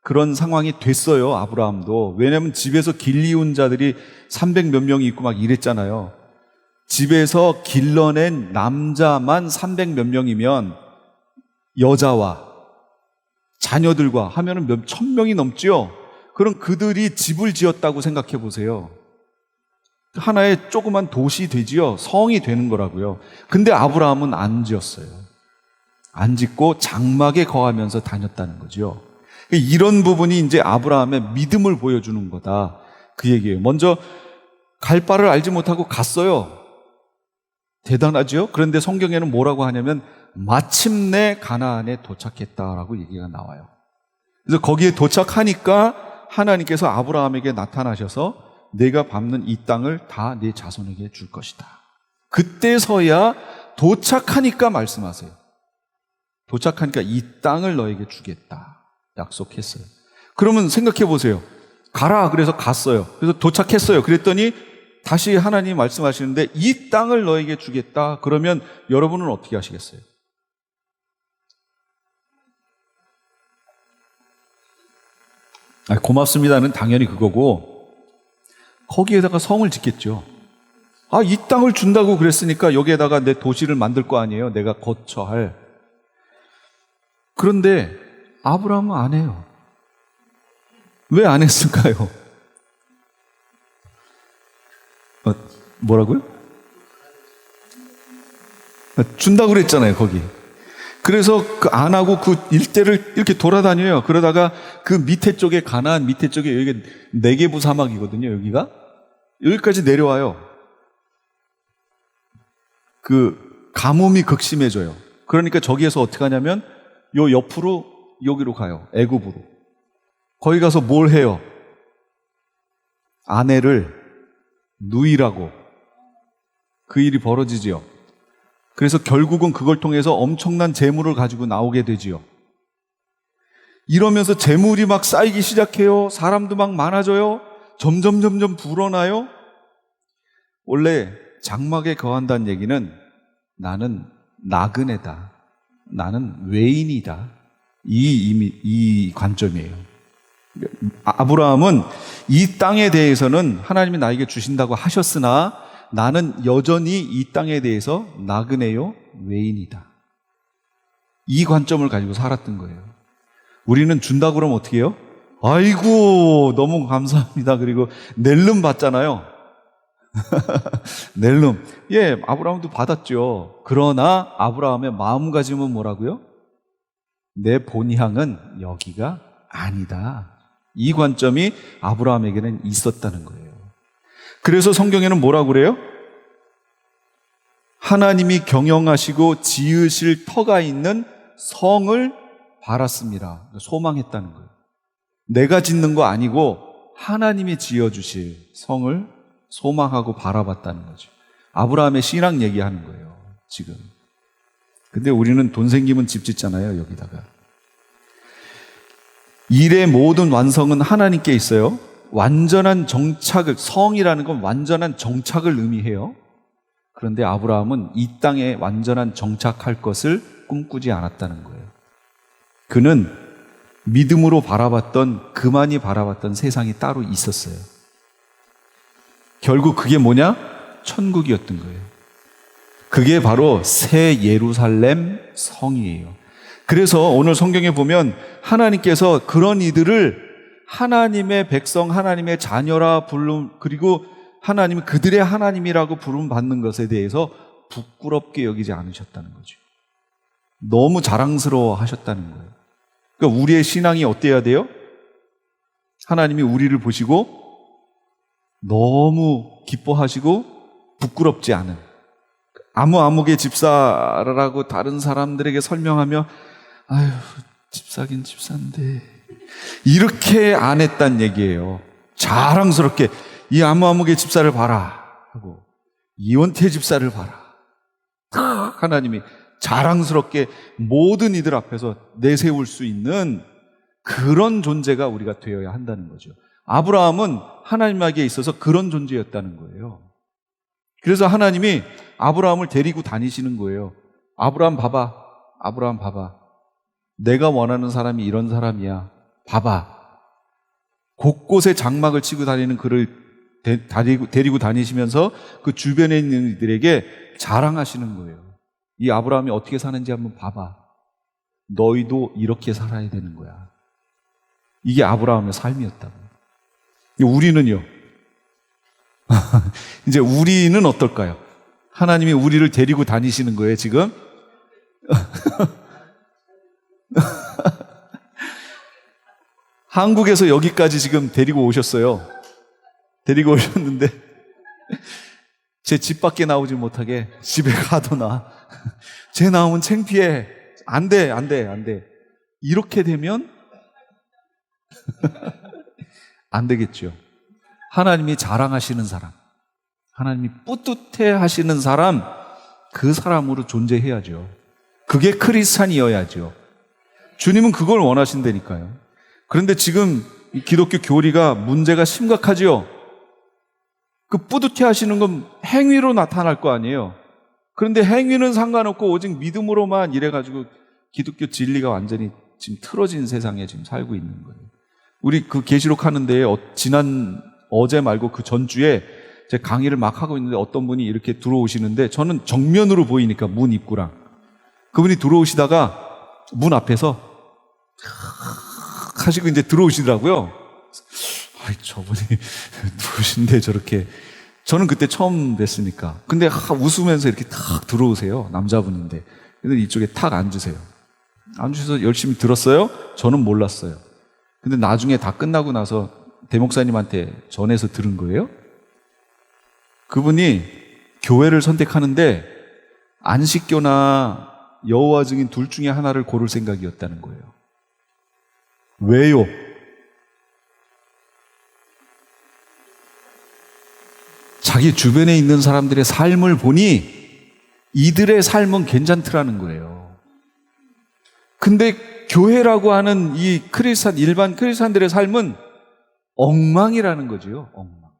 그런 상황이 됐어요, 아브라함도. 왜냐하면 집에서 길리운 자들이 300몇 명이 있고 막 이랬잖아요. 집에서 길러낸 남자만 300몇 명이면 여자와 자녀들과 하면은 몇 천 명이 넘죠. 그럼 그들이 집을 지었다고 생각해 보세요. 하나의 조그만 도시 되지요. 성이 되는 거라고요. 근데 아브라함은 안 지었어요. 안 짓고 장막에 거하면서 다녔다는 거죠. 이런 부분이 이제 아브라함의 믿음을 보여주는 거다. 그 얘기예요. 먼저 갈 바를 알지 못하고 갔어요. 대단하죠? 그런데 성경에는 뭐라고 하냐면 마침내 가나안에 도착했다라고 얘기가 나와요. 그래서 거기에 도착하니까 하나님께서 아브라함에게 나타나셔서 내가 밟는 이 땅을 다 네 자손에게 줄 것이다. 그때서야 도착하니까 말씀하세요. 도착하니까 이 땅을 너에게 주겠다. 약속했어요. 그러면 생각해 보세요. 가라. 그래서 갔어요. 그래서 도착했어요. 그랬더니 다시 하나님 말씀하시는데 이 땅을 너에게 주겠다. 그러면 여러분은 어떻게 하시겠어요? 고맙습니다는 당연히 그거고 거기에다가 성을 짓겠죠. 이 땅을 준다고 그랬으니까 여기에다가 내 도시를 만들 거 아니에요. 내가 거처할. 그런데 아브라함은 안 해요. 왜 안 했을까요? 뭐라고요? 준다고 그랬잖아요, 거기. 그래서 안 하고 그 일대를 이렇게 돌아다녀요. 그러다가 그 밑에 쪽에, 가나안 밑에 쪽에 여기 네게부 사막이거든요, 여기가. 여기까지 내려와요. 가뭄이 극심해져요. 그러니까 저기에서 어떻게 하냐면 요 옆으로 여기로 가요. 애굽으로. 거기 가서 뭘 해요? 아내를 누이라고. 그 일이 벌어지지요. 그래서 결국은 그걸 통해서 엄청난 재물을 가지고 나오게 되지요. 이러면서 재물이 막 쌓이기 시작해요. 사람도 막 많아져요. 점점 불어나요. 원래 장막에 거한다는 얘기는 나는 나그네다. 나는 외인이다. 이 관점이에요. 아브라함은 이 땅에 대해서는 하나님이 나에게 주신다고 하셨으나 나는 여전히 이 땅에 대해서 나그네요, 외인이다. 이 관점을 가지고 살았던 거예요. 우리는 준다고 그러면 어떻게 해요? 아이고 너무 감사합니다. 그리고 낼름 받잖아요. 낼름. 예, 아브라함도 받았죠. 그러나 아브라함의 마음가짐은 뭐라고요? 내 본향은 여기가 아니다. 이 관점이 아브라함에게는 있었다는 거예요. 그래서 성경에는 뭐라고 그래요? 하나님이 경영하시고 지으실 터가 있는 성을 바랐습니다. 소망했다는 거예요. 내가 짓는 거 아니고 하나님이 지어주실 성을 소망하고 바라봤다는 거죠. 아브라함의 신앙 얘기하는 거예요, 지금. 근데 우리는 돈 생기면 집 짓잖아요, 여기다가. 일의 모든 완성은 하나님께 있어요. 완전한 정착을, 성이라는 건 완전한 정착을 의미해요. 그런데 아브라함은 이 땅에 완전한 정착할 것을 꿈꾸지 않았다는 거예요. 그는 믿음으로 바라봤던, 그만이 바라봤던 세상이 따로 있었어요. 결국 그게 뭐냐? 천국이었던 거예요. 그게 바로 새 예루살렘 성이에요. 그래서 오늘 성경에 보면 하나님께서 그런 이들을 하나님의 백성, 하나님의 자녀라 부름, 그리고 하나님은 그들의 하나님이라고 부름 받는 것에 대해서 부끄럽게 여기지 않으셨다는 거죠. 너무 자랑스러워 하셨다는 거예요. 그러니까 우리의 신앙이 어때야 돼요? 하나님이 우리를 보시고 너무 기뻐하시고 부끄럽지 않은, 아무개 집사라고 다른 사람들에게 설명하며 아유 집사긴 집사인데 이렇게 안 했단 얘기예요. 자랑스럽게 이 아무개 집사를 봐라 하고 이원태 집사를 봐라. 하나님이 자랑스럽게 모든 이들 앞에서 내세울 수 있는 그런 존재가 우리가 되어야 한다는 거죠. 아브라함은 하나님에게 있어서 그런 존재였다는 거예요. 그래서 하나님이 아브라함을 데리고 다니시는 거예요. 아브라함 봐봐. 아브라함 봐봐. 내가 원하는 사람이 이런 사람이야. 봐봐. 곳곳에 장막을 치고 다니는 그를 데리고 다니시면서 그 주변에 있는 이들에게 자랑하시는 거예요. 이 아브라함이 어떻게 사는지 한번 봐봐. 너희도 이렇게 살아야 되는 거야. 이게 아브라함의 삶이었다고. 우리는요. 이제 우리는 어떨까요? 하나님이 우리를 데리고 다니시는 거예요, 지금? 한국에서 여기까지 지금 데리고 오셨어요. 데리고 오셨는데 제 집 밖에 나오지 못하게 집에 가둬놔. 쟤 나오면 창피해. 안 돼. 이렇게 되면 안 되겠죠. 하나님이 자랑하시는 사람, 하나님이 뿌듯해 하시는 사람, 그 사람으로 존재해야죠. 그게 크리스찬이어야죠. 주님은 그걸 원하신다니까요. 그런데 지금 이 기독교 교리가 문제가 심각하지요. 그 뿌듯해 하시는 건 행위로 나타날 거 아니에요. 그런데 행위는 상관없고 오직 믿음으로만 이래가지고 기독교 진리가 완전히 지금 틀어진 세상에 지금 살고 있는 거예요. 우리 그 계시록 하는데 어제 말고 그 전주에 제가 강의를 막 하고 있는데 어떤 분이 이렇게 들어오시는데 저는 정면으로 보이니까 문 입구랑 그분이 들어오시다가 문 앞에서 하시고 이제 들어오시더라고요. 아이, 저분이 누구신데 저렇게. 저는 그때 처음 뵀으니까. 근데 웃으면서 이렇게 탁 들어오세요. 남자분인데. 근데 이쪽에 탁 앉으세요. 앉으셔서 열심히 들었어요? 저는 몰랐어요. 근데 나중에 다 끝나고 나서 대목사님한테 전해서 들은 거예요. 그분이 교회를 선택하는데 안식교나 여호와 증인 둘 중에 하나를 고를 생각이었다는 거예요. 왜요? 자기 주변에 있는 사람들의 삶을 보니 이들의 삶은 괜찮더라는 거예요. 근데 교회라고 하는 이 크리스찬, 일반 크리스찬들의 삶은 엉망이라는 거죠. 엉망.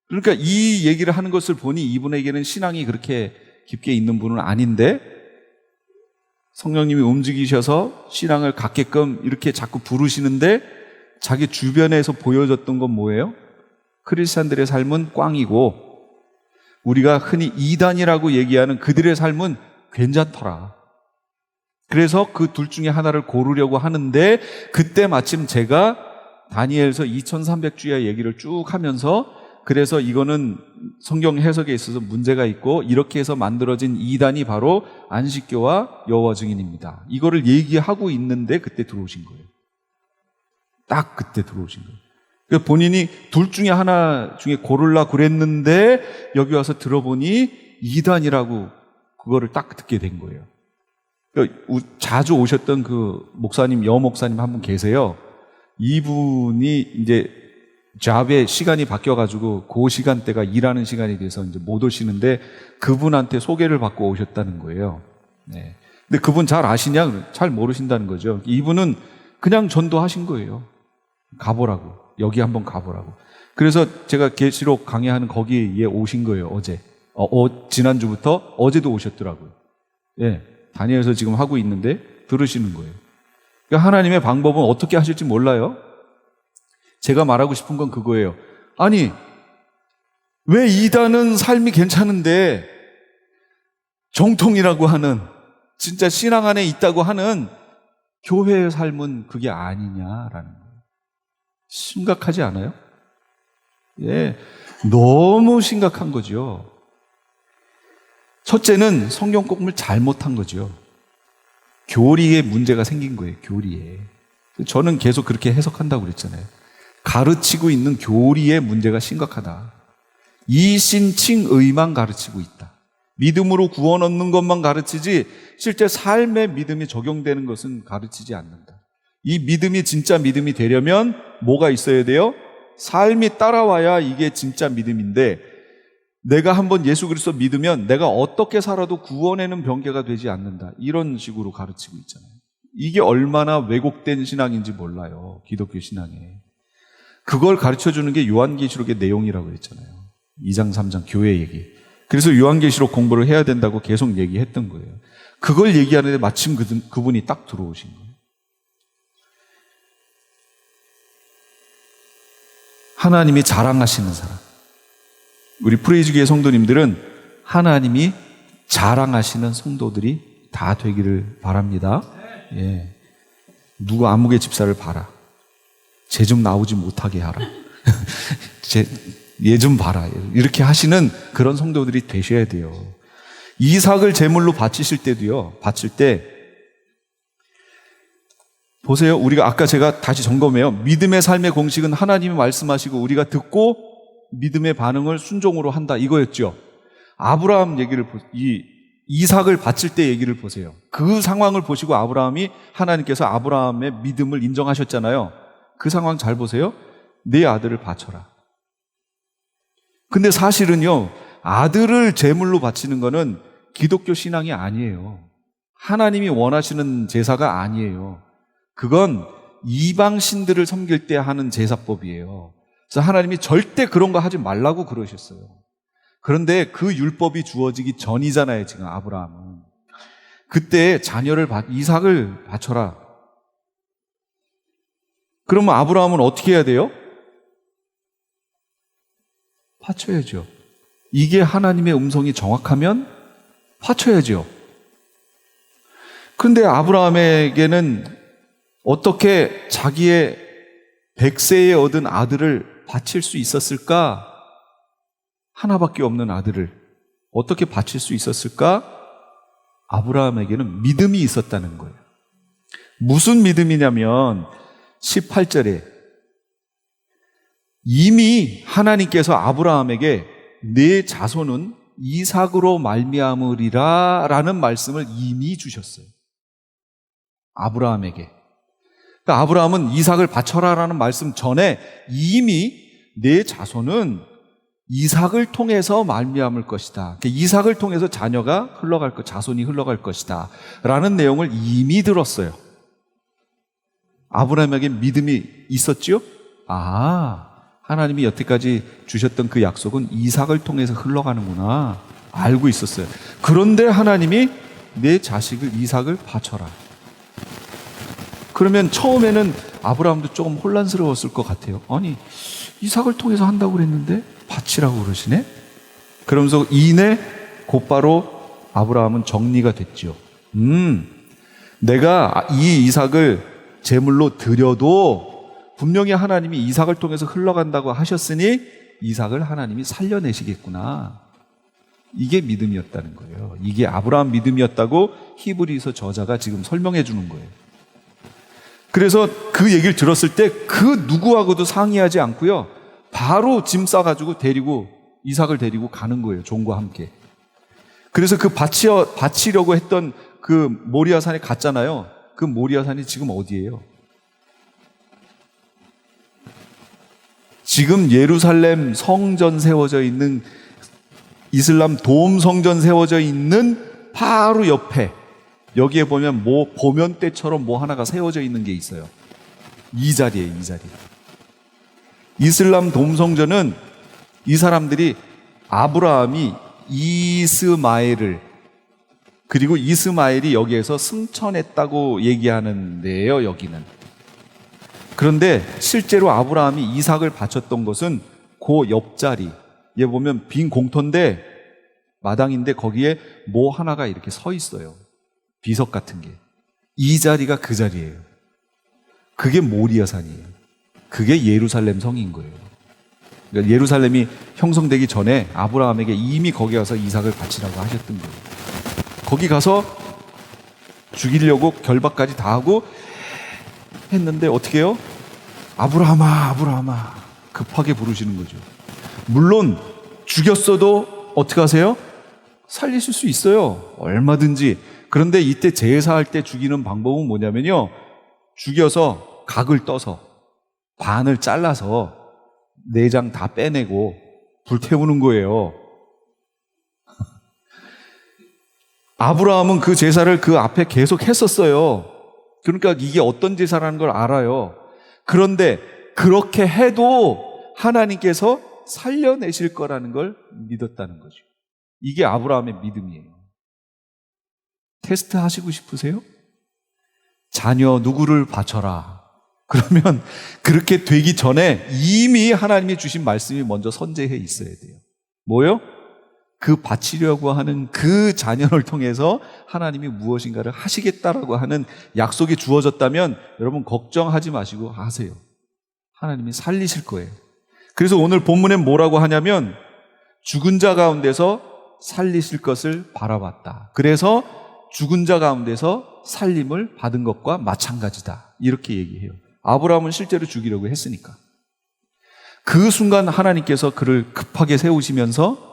그러니까 이 얘기를 하는 것을 보니 이분에게는 신앙이 그렇게 깊게 있는 분은 아닌데 성령님이 움직이셔서 신앙을 갖게끔 이렇게 자꾸 부르시는데 자기 주변에서 보여줬던 건 뭐예요? 크리스찬들의 삶은 꽝이고 우리가 흔히 이단이라고 얘기하는 그들의 삶은 괜찮더라. 그래서 그 둘 중에 하나를 고르려고 하는데 그때 마침 제가 다니엘서 2300주야 얘기를 쭉 하면서 그래서 이거는 성경 해석에 있어서 문제가 있고 이렇게 해서 만들어진 이단이 바로 안식교와 여호와 증인입니다. 이거를 얘기하고 있는데 그때 들어오신 거예요. 딱 그때 들어오신 거예요. 그러니까 본인이 둘 중에 하나 중에 고르려고 그랬는데 여기 와서 들어보니 이단이라고 그거를 딱 듣게 된 거예요. 그러니까 자주 오셨던 그 목사님, 여 목사님 한 분 계세요. 이분이 이제 잡의 시간이 바뀌어가지고 그 시간대가 일하는 시간이 돼서 이제 못 오시는데 그분한테 소개를 받고 오셨다는 거예요. 네. 근데 그분 잘 아시냐? 잘 모르신다는 거죠. 이분은 그냥 전도하신 거예요. 가보라고. 여기 한번 가보라고. 그래서 제가 계시록 강의하는 거기에 오신 거예요. 어제. 지난주부터 어제도 오셨더라고요. 예. 다니엘서 지금 하고 있는데 들으시는 거예요. 그러니까 하나님의 방법은 어떻게 하실지 몰라요. 제가 말하고 싶은 건 그거예요. 아니, 왜 이단은 삶이 괜찮은데 정통이라고 하는 진짜 신앙 안에 있다고 하는 교회의 삶은 그게 아니냐라는 거예요. 심각하지 않아요? 예, 너무 심각한 거죠. 첫째는 성경 공부를 잘못한 거죠. 교리에 문제가 생긴 거예요. 교리에. 저는 계속 그렇게 해석한다고 그랬잖아요. 가르치고 있는 교리의 문제가 심각하다. 이신칭의만 가르치고 있다. 믿음으로 구원 얻는 것만 가르치지 실제 삶의 믿음이 적용되는 것은 가르치지 않는다. 이 믿음이 진짜 믿음이 되려면 뭐가 있어야 돼요? 삶이 따라와야 이게 진짜 믿음인데 내가 한번 예수 그리스도 믿으면 내가 어떻게 살아도 구원에는 변개가 되지 않는다. 이런 식으로 가르치고 있잖아요. 이게 얼마나 왜곡된 신앙인지 몰라요. 기독교 신앙에. 그걸 가르쳐주는 게 요한계시록의 내용이라고 했잖아요. 2장 3장 교회 얘기. 그래서 요한계시록 공부를 해야 된다고 계속 얘기했던 거예요. 그걸 얘기하는데 마침 그분이 딱 들어오신 거예요. 하나님이 자랑하시는 사람. 우리 프레이즈교회 성도님들은 하나님이 자랑하시는 성도들이 다 되기를 바랍니다. 예. 누가 암흑의 집사를 봐라. 쟤 좀 나오지 못하게 하라. 얘 좀 봐라. 이렇게 하시는 그런 성도들이 되셔야 돼요. 이삭을 제물로 바치실 때도요. 바칠 때 보세요. 우리가 아까 제가 다시 점검해요. 믿음의 삶의 공식은 하나님이 말씀하시고 우리가 듣고 믿음의 반응을 순종으로 한다. 이거였죠. 아브라함 얘기를 이삭을 바칠 때 얘기를 보세요. 그 상황을 보시고 하나님께서 아브라함의 믿음을 인정하셨잖아요. 그 상황 잘 보세요. 내 아들을 바쳐라. 근데 사실은요, 아들을 제물로 바치는 거는 기독교 신앙이 아니에요. 하나님이 원하시는 제사가 아니에요. 그건 이방 신들을 섬길 때 하는 제사법이에요. 그래서 하나님이 절대 그런 거 하지 말라고 그러셨어요. 그런데 그 율법이 주어지기 전이잖아요, 지금 아브라함은. 그때 이삭을 바쳐라. 그러면 아브라함은 어떻게 해야 돼요? 바쳐야죠. 이게 하나님의 음성이 정확하면 바쳐야죠. 그런데 아브라함에게는 어떻게 자기의 100세에 얻은 아들을 바칠 수 있었을까? 하나밖에 없는 아들을 어떻게 바칠 수 있었을까? 아브라함에게는 믿음이 있었다는 거예요. 무슨 믿음이냐면 18절에 이미 하나님께서 아브라함에게 내 자손은 이삭으로 말미암으리라 라는 말씀을 이미 주셨어요. 아브라함에게. 그러니까 아브라함은 이삭을 바쳐라 라는 말씀 전에 이미 내 자손은 이삭을 통해서 말미암을 것이다. 이삭을 통해서 자녀가 흘러갈 것, 자손이 흘러갈 것이다 라는 내용을 이미 들었어요. 아브라함에게 믿음이 있었죠? 하나님이 여태까지 주셨던 그 약속은 이삭을 통해서 흘러가는구나 알고 있었어요. 그런데 하나님이 내 자식을 이삭을 바쳐라. 그러면 처음에는 아브라함도 조금 혼란스러웠을 것 같아요. 아니, 이삭을 통해서 한다고 그랬는데 바치라고 그러시네? 그러면서 이내 곧바로 아브라함은 정리가 됐죠. 내가 이 이삭을 제물로 드려도 분명히 하나님이 이삭을 통해서 흘러간다고 하셨으니 이삭을 하나님이 살려내시겠구나. 이게 믿음이었다는 거예요. 이게 아브라함 믿음이었다고 히브리서 저자가 지금 설명해 주는 거예요. 그래서 그 얘기를 들었을 때 그 누구하고도 상의하지 않고요, 바로 짐 싸가지고 이삭을 데리고 가는 거예요. 종과 함께. 그래서 그 바치려고 했던 그 모리아산에 갔잖아요. 그 모리아산이 지금 어디예요? 지금 예루살렘 성전 세워져 있는, 이슬람 돔 성전 세워져 있는 바로 옆에, 여기에 보면 보면대처럼 하나가 세워져 있는 게 있어요. 이 자리예요, 이 자리. 이슬람 돔 성전은 이 사람들이 아브라함이 이스마엘을, 그리고 이스마엘이 여기에서 승천했다고 얘기하는데요, 여기는. 그런데 실제로 아브라함이 이삭을 바쳤던 것은 그 옆자리, 얘 보면 빈 공터인데, 마당인데 거기에 하나가 이렇게 서 있어요. 비석 같은 게. 이 자리가 그 자리예요. 그게 모리아산이에요. 그게 예루살렘 성인 거예요. 그러니까 예루살렘이 형성되기 전에 아브라함에게 이미 거기 가서 이삭을 바치라고 하셨던 거예요. 거기 가서 죽이려고 결박까지 다 하고 했는데 어떻게 해요? 아브라함아, 아브라함아, 급하게 부르시는 거죠. 물론 죽였어도 어떻게 하세요? 살리실 수 있어요. 얼마든지. 그런데 이때 제사할 때 죽이는 방법은 뭐냐면요, 죽여서 각을 떠서 반을 잘라서 내장 다 빼내고 불태우는 거예요. 아브라함은 그 제사를 그 앞에 계속 했었어요. 그러니까 이게 어떤 제사라는 걸 알아요. 그런데 그렇게 해도 하나님께서 살려내실 거라는 걸 믿었다는 거죠. 이게 아브라함의 믿음이에요. 테스트 하시고 싶으세요? 자녀 누구를 바쳐라. 그러면 그렇게 되기 전에 이미 하나님이 주신 말씀이 먼저 선제해 있어야 돼요. 뭐요? 그 바치려고 하는 그 자녀를 통해서 하나님이 무엇인가를 하시겠다라고 하는 약속이 주어졌다면 여러분 걱정하지 마시고 하세요. 하나님이 살리실 거예요. 그래서 오늘 본문엔 뭐라고 하냐면 죽은 자 가운데서 살리실 것을 바라봤다. 그래서 죽은 자 가운데서 살림을 받은 것과 마찬가지다. 이렇게 얘기해요. 아브라함은 실제로 죽이려고 했으니까. 그 순간 하나님께서 그를 급하게 세우시면서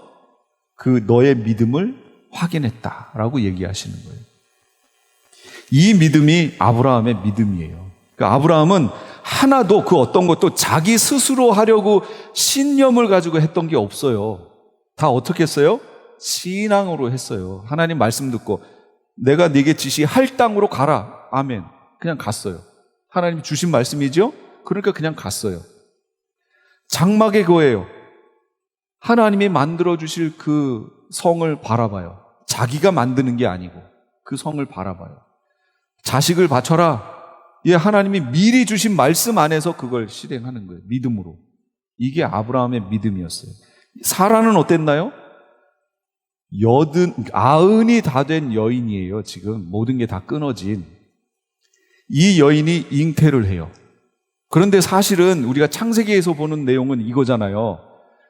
그 너의 믿음을 확인했다라고 얘기하시는 거예요. 이 믿음이 아브라함의 믿음이에요. 그러니까 아브라함은 하나도 그 어떤 것도 자기 스스로 하려고 신념을 가지고 했던 게 없어요. 다 어떻게 했어요? 신앙으로 했어요. 하나님 말씀 듣고 내가 네게 지시할 땅으로 가라. 아멘. 그냥 갔어요. 하나님 주신 말씀이죠? 그러니까 그냥 갔어요. 장막의 거예요. 하나님이 만들어주실 그 성을 바라봐요. 자기가 만드는 게 아니고 그 성을 바라봐요. 자식을 바쳐라. 예, 하나님이 미리 주신 말씀 안에서 그걸 실행하는 거예요. 믿음으로. 이게 아브라함의 믿음이었어요. 사라는 어땠나요? 90이 다 된 여인이에요. 지금 모든 게 다 끊어진. 이 여인이 잉태를 해요. 그런데 사실은 우리가 창세기에서 보는 내용은 이거잖아요.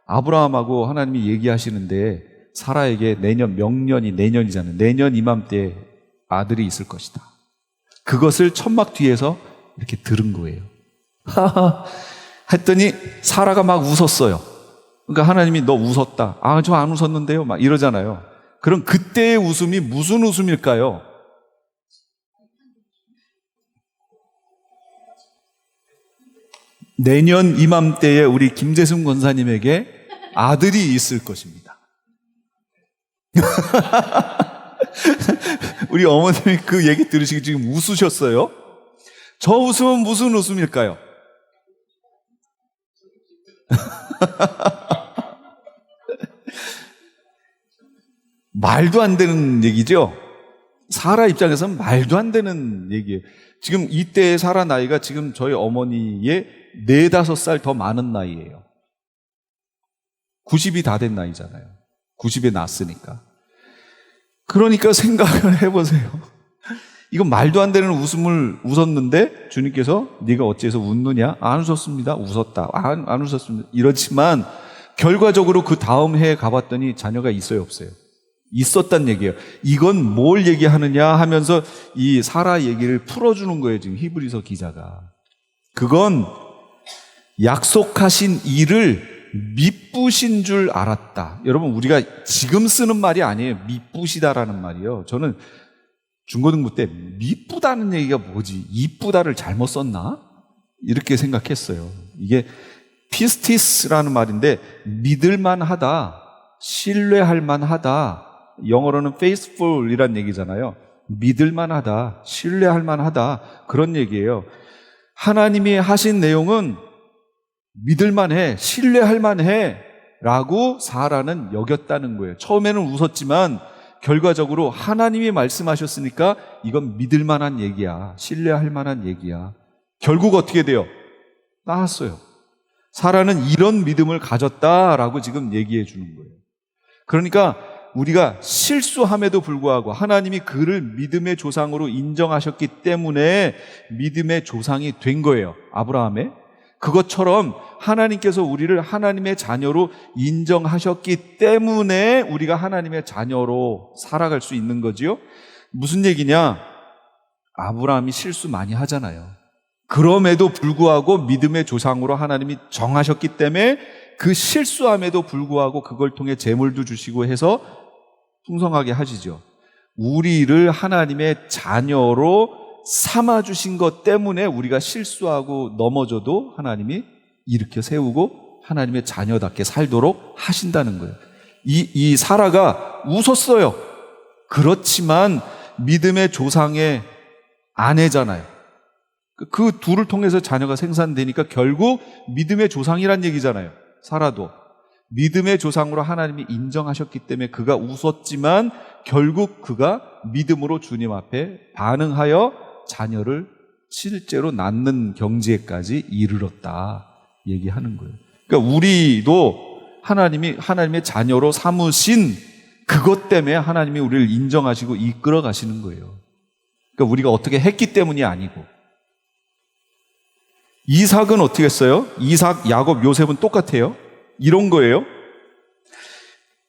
아브라함하고 하나님이 얘기하시는데 사라에게 명년이 내년이잖아요. 내년 이맘때 아들이 있을 것이다. 그것을 천막 뒤에서 이렇게 들은 거예요. 했더니 사라가 막 웃었어요. 그러니까 하나님이 너 웃었다. 아, 저 안 웃었는데요. 막 이러잖아요. 그럼 그때의 웃음이 무슨 웃음일까요? 내년 이맘때에 우리 김재승 권사님에게 아들이 있을 것입니다. 우리 어머님이 그 얘기 들으시고 지금 웃으셨어요? 저 웃음은 무슨 웃음일까요? 말도 안 되는 얘기죠? 사라 입장에서는 말도 안 되는 얘기예요. 지금 이때의 사라 나이가 지금 저희 어머니의 4, 5살 더 많은 나이예요. 90이 다 된 나이잖아요. 90에 낳았으니까. 그러니까 생각을 해보세요. 이건 말도 안 되는 웃음을 웃었는데 주님께서 네가 어째서 웃느냐? 안 웃었습니다. 웃었다. 안 웃었습니다. 이렇지만 결과적으로 그 다음 해에 가봤더니 자녀가 있어요, 없어요? 있었단 얘기예요. 이건 뭘 얘기하느냐 하면서 이 사라 얘기를 풀어주는 거예요, 지금 히브리서 기자가. 그건 약속하신 일을 미쁘신 줄 알았다. 여러분, 우리가 지금 쓰는 말이 아니에요. 미쁘시다라는 말이요. 저는 중고등부 때 미쁘다는 얘기가 뭐지? 이쁘다를 잘못 썼나? 이렇게 생각했어요. 이게 피스티스라는 말인데 믿을만 하다, 신뢰할 만하다. 영어로는 faithful이란 얘기잖아요. 믿을만 하다, 신뢰할 만하다, 그런 얘기예요. 하나님이 하신 내용은 믿을만해, 신뢰할 만해 라고 사라는 여겼다는 거예요. 처음에는 웃었지만 결과적으로 하나님이 말씀하셨으니까 이건 믿을 만한 얘기야, 신뢰할 만한 얘기야. 결국 어떻게 돼요? 나았어요. 사라는 이런 믿음을 가졌다라고 지금 얘기해 주는 거예요. 그러니까 우리가 실수함에도 불구하고 하나님이 그를 믿음의 조상으로 인정하셨기 때문에 믿음의 조상이 된 거예요, 아브라함의. 그것처럼 하나님께서 우리를 하나님의 자녀로 인정하셨기 때문에 우리가 하나님의 자녀로 살아갈 수 있는 거지요. 무슨 얘기냐? 아브라함이 실수 많이 하잖아요. 그럼에도 불구하고 믿음의 조상으로 하나님이 정하셨기 때문에 그 실수함에도 불구하고 그걸 통해 재물도 주시고 해서 풍성하게 하시죠. 우리를 하나님의 자녀로 삼아주신 것 때문에 우리가 실수하고 넘어져도 하나님이 일으켜 세우고 하나님의 자녀답게 살도록 하신다는 거예요. 이 사라가 웃었어요. 그렇지만 믿음의 조상의 아내잖아요. 그 둘을 통해서 자녀가 생산되니까 결국 믿음의 조상이란 얘기잖아요. 사라도 믿음의 조상으로 하나님이 인정하셨기 때문에 그가 웃었지만 결국 그가 믿음으로 주님 앞에 반응하여 자녀를 실제로 낳는 경지에까지 이르렀다 얘기하는 거예요. 그러니까 우리도 하나님의 자녀로 삼으신 그것 때문에 하나님이 우리를 인정하시고 이끌어 가시는 거예요. 그러니까 우리가 어떻게 했기 때문이 아니고. 이삭은 어떻게 했어요? 이삭, 야곱, 요셉은 똑같아요. 이런 거예요.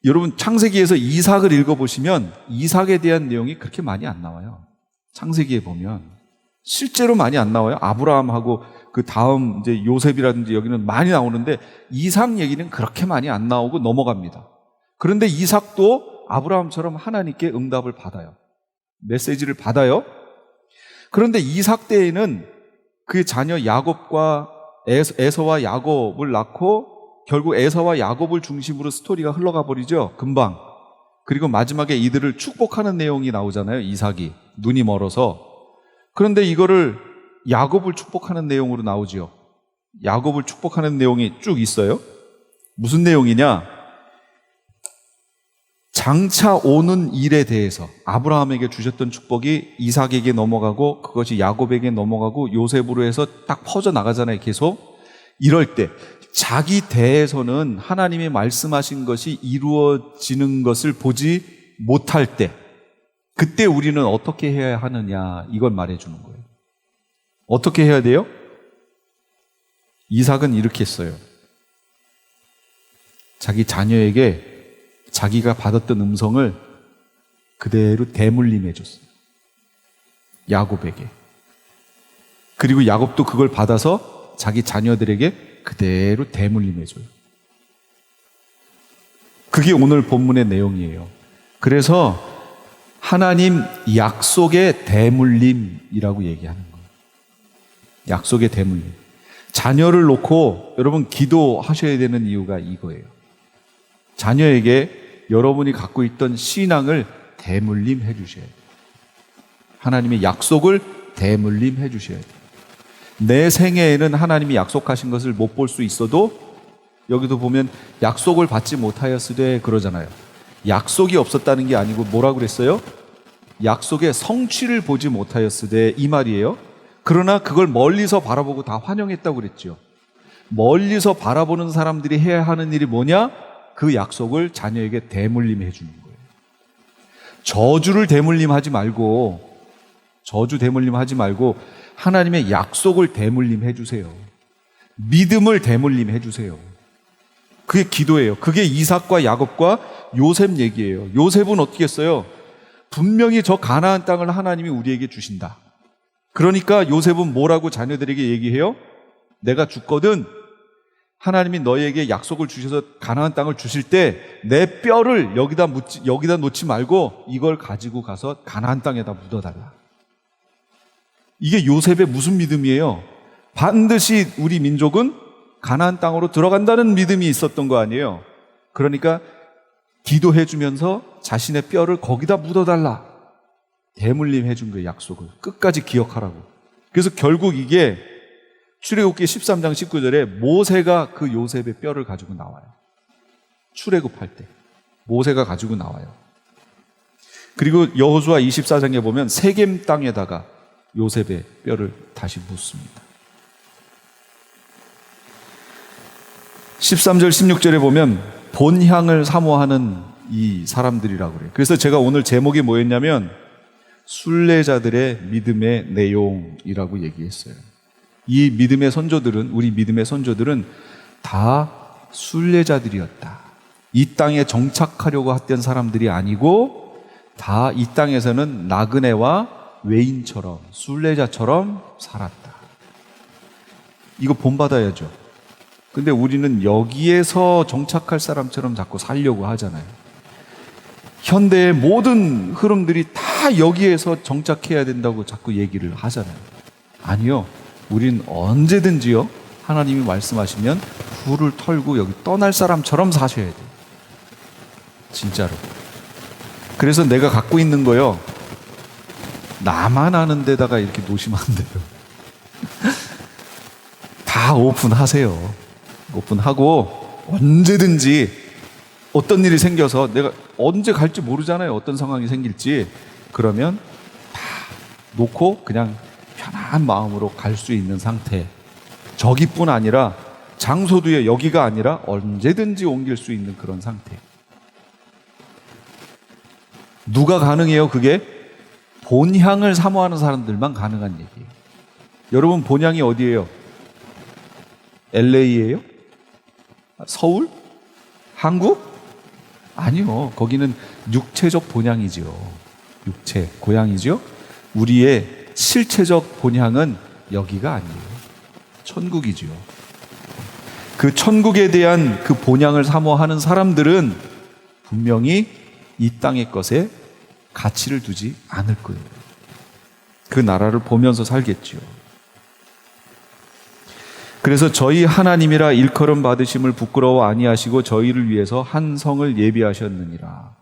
여러분, 창세기에서 이삭을 읽어보시면 이삭에 대한 내용이 그렇게 많이 안 나와요. 창세기에 보면 실제로 많이 안 나와요. 아브라함하고 그 다음 이제 요셉이라든지 여기는 많이 나오는데 이삭 얘기는 그렇게 많이 안 나오고 넘어갑니다. 그런데 이삭도 아브라함처럼 하나님께 응답을 받아요. 메시지를 받아요. 그런데 이삭 때에는 그 자녀 야곱과 에서와 야곱을 낳고 결국 에서와 야곱을 중심으로 스토리가 흘러가 버리죠. 금방. 그리고 마지막에 이들을 축복하는 내용이 나오잖아요. 이삭이 눈이 멀어서. 그런데 이거를 야곱을 축복하는 내용으로 나오죠. 야곱을 축복하는 내용이 쭉 있어요. 무슨 내용이냐? 장차 오는 일에 대해서 아브라함에게 주셨던 축복이 이삭에게 넘어가고 그것이 야곱에게 넘어가고 요셉으로 해서 딱 퍼져나가잖아요. 계속. 이럴 때 자기 대에서는 하나님이 말씀하신 것이 이루어지는 것을 보지 못할 때 그때 우리는 어떻게 해야 하느냐 이걸 말해주는 거예요. 어떻게 해야 돼요? 이삭은 이렇게 했어요. 자기 자녀에게 자기가 받았던 음성을 그대로 대물림해 줬어요. 야곱에게. 그리고 야곱도 그걸 받아서 자기 자녀들에게 그대로 대물림해 줘요. 그게 오늘 본문의 내용이에요. 그래서 하나님 약속의 대물림이라고 얘기하는 거예요. 약속의 대물림. 자녀를 놓고 여러분 기도하셔야 되는 이유가 이거예요. 자녀에게 여러분이 갖고 있던 신앙을 대물림해 주셔야 돼요. 하나님의 약속을 대물림해 주셔야 돼요. 내 생애에는 하나님이 약속하신 것을 못 볼 수 있어도 여기도 보면 약속을 받지 못하였으되 그러잖아요. 약속이 없었다는 게 아니고 뭐라고 그랬어요? 약속의 성취를 보지 못하였으되 이 말이에요. 그러나 그걸 멀리서 바라보고 다 환영했다고 그랬죠. 멀리서 바라보는 사람들이 해야 하는 일이 뭐냐? 그 약속을 자녀에게 대물림해 주는 거예요. 저주 대물림하지 말고 하나님의 약속을 대물림해 주세요. 믿음을 대물림해 주세요. 그게 기도예요. 그게 이삭과 야곱과 요셉 얘기예요. 요셉은 어떻게 했어요? 분명히 저 가나안 땅을 하나님이 우리에게 주신다. 그러니까 요셉은 뭐라고 자녀들에게 얘기해요? 내가 죽거든 하나님이 너에게 약속을 주셔서 가나안 땅을 주실 때 내 뼈를 여기다 놓지 말고 이걸 가지고 가서 가나안 땅에다 묻어달라. 이게 요셉의 무슨 믿음이에요? 반드시 우리 민족은 가나안 땅으로 들어간다는 믿음이 있었던 거 아니에요? 그러니까 기도해 주면서 자신의 뼈를 거기다 묻어달라. 대물림해 준 거예요, 약속을. 끝까지 기억하라고. 그래서 결국 이게 출애굽기 13장 19절에 모세가 그 요셉의 뼈를 가지고 나와요. 출애굽할 때 모세가 가지고 나와요. 그리고 여호수아 24장에 보면 세겜 땅에다가 요셉의 뼈를 다시 묻습니다. 13절 16절에 보면 본향을 사모하는 이 사람들이라고 그래요. 그래서 제가 오늘 제목이 뭐였냐면 순례자들의 믿음의 내용이라고 얘기했어요. 이 믿음의 선조들은, 우리 믿음의 선조들은 다 순례자들이었다. 이 땅에 정착하려고 했던 사람들이 아니고 다 이 땅에서는 나그네와 외인처럼, 순례자처럼 살았다. 이거 본받아야죠. 근데 우리는 여기에서 정착할 사람처럼 자꾸 살려고 하잖아요. 현대의 모든 흐름들이 다 여기에서 정착해야 된다고 자꾸 얘기를 하잖아요. 아니요. 우린 언제든지요, 하나님이 말씀하시면 불을 털고 여기 떠날 사람처럼 사셔야 돼요. 진짜로. 그래서 내가 갖고 있는 거요, 나만 아는 데다가 이렇게 놓으시면 안 돼요. 다 오픈하세요. 오픈하고 언제든지 어떤 일이 생겨서 내가 언제 갈지 모르잖아요. 어떤 상황이 생길지. 그러면 다 놓고 그냥 편한 마음으로 갈 수 있는 상태. 저기뿐 아니라 장소도에 여기가 아니라 언제든지 옮길 수 있는 그런 상태. 누가 가능해요? 그게 본향을 사모하는 사람들만 가능한 얘기예요. 여러분 본향이 어디예요? LA예요? 서울? 한국? 아니요. 거기는 육체적 본향이죠. 육체, 고향이죠. 우리의 실체적 본향은 여기가 아니에요. 천국이죠. 그 천국에 대한 그 본향을 사모하는 사람들은 분명히 이 땅의 것에 가치를 두지 않을 거예요. 그 나라를 보면서 살겠죠. 그래서 저희 하나님이라 일컬음 받으심을 부끄러워 아니하시고 저희를 위해서 한 성을 예비하셨느니라.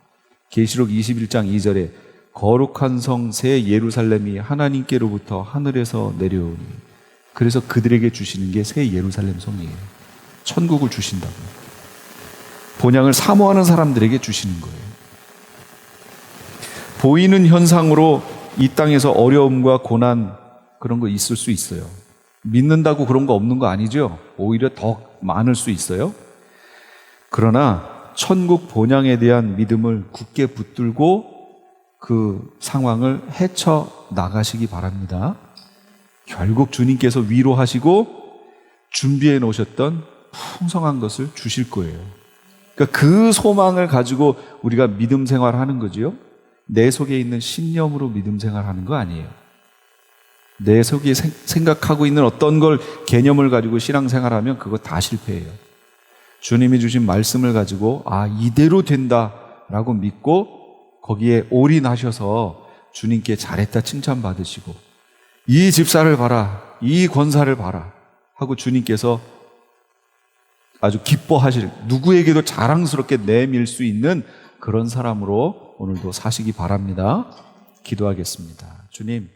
계시록 21장 2절에 거룩한 성 새 예루살렘이 하나님께로부터 하늘에서 내려오니, 그래서 그들에게 주시는 게 새 예루살렘 성이에요. 천국을 주신다고. 본향을 사모하는 사람들에게 주시는 거예요. 보이는 현상으로 이 땅에서 어려움과 고난 그런 거 있을 수 있어요. 믿는다고 그런 거 없는 거 아니죠? 오히려 더 많을 수 있어요. 그러나 천국 본향에 대한 믿음을 굳게 붙들고 그 상황을 헤쳐 나가시기 바랍니다. 결국 주님께서 위로하시고 준비해 놓으셨던 풍성한 것을 주실 거예요. 그러니까 그 소망을 가지고 우리가 믿음 생활하는 거지요. 내 속에 있는 신념으로 믿음 생활하는 거 아니에요. 내 속에 생각하고 있는 어떤 걸, 개념을 가지고 신앙생활하면 그거 다 실패해요. 주님이 주신 말씀을 가지고 이대로 된다라고 믿고 거기에 올인하셔서 주님께 잘했다 칭찬받으시고, 이 집사를 봐라, 이 권사를 봐라 하고 주님께서 아주 기뻐하실, 누구에게도 자랑스럽게 내밀 수 있는 그런 사람으로 오늘도 사시기 바랍니다. 기도하겠습니다. 주님,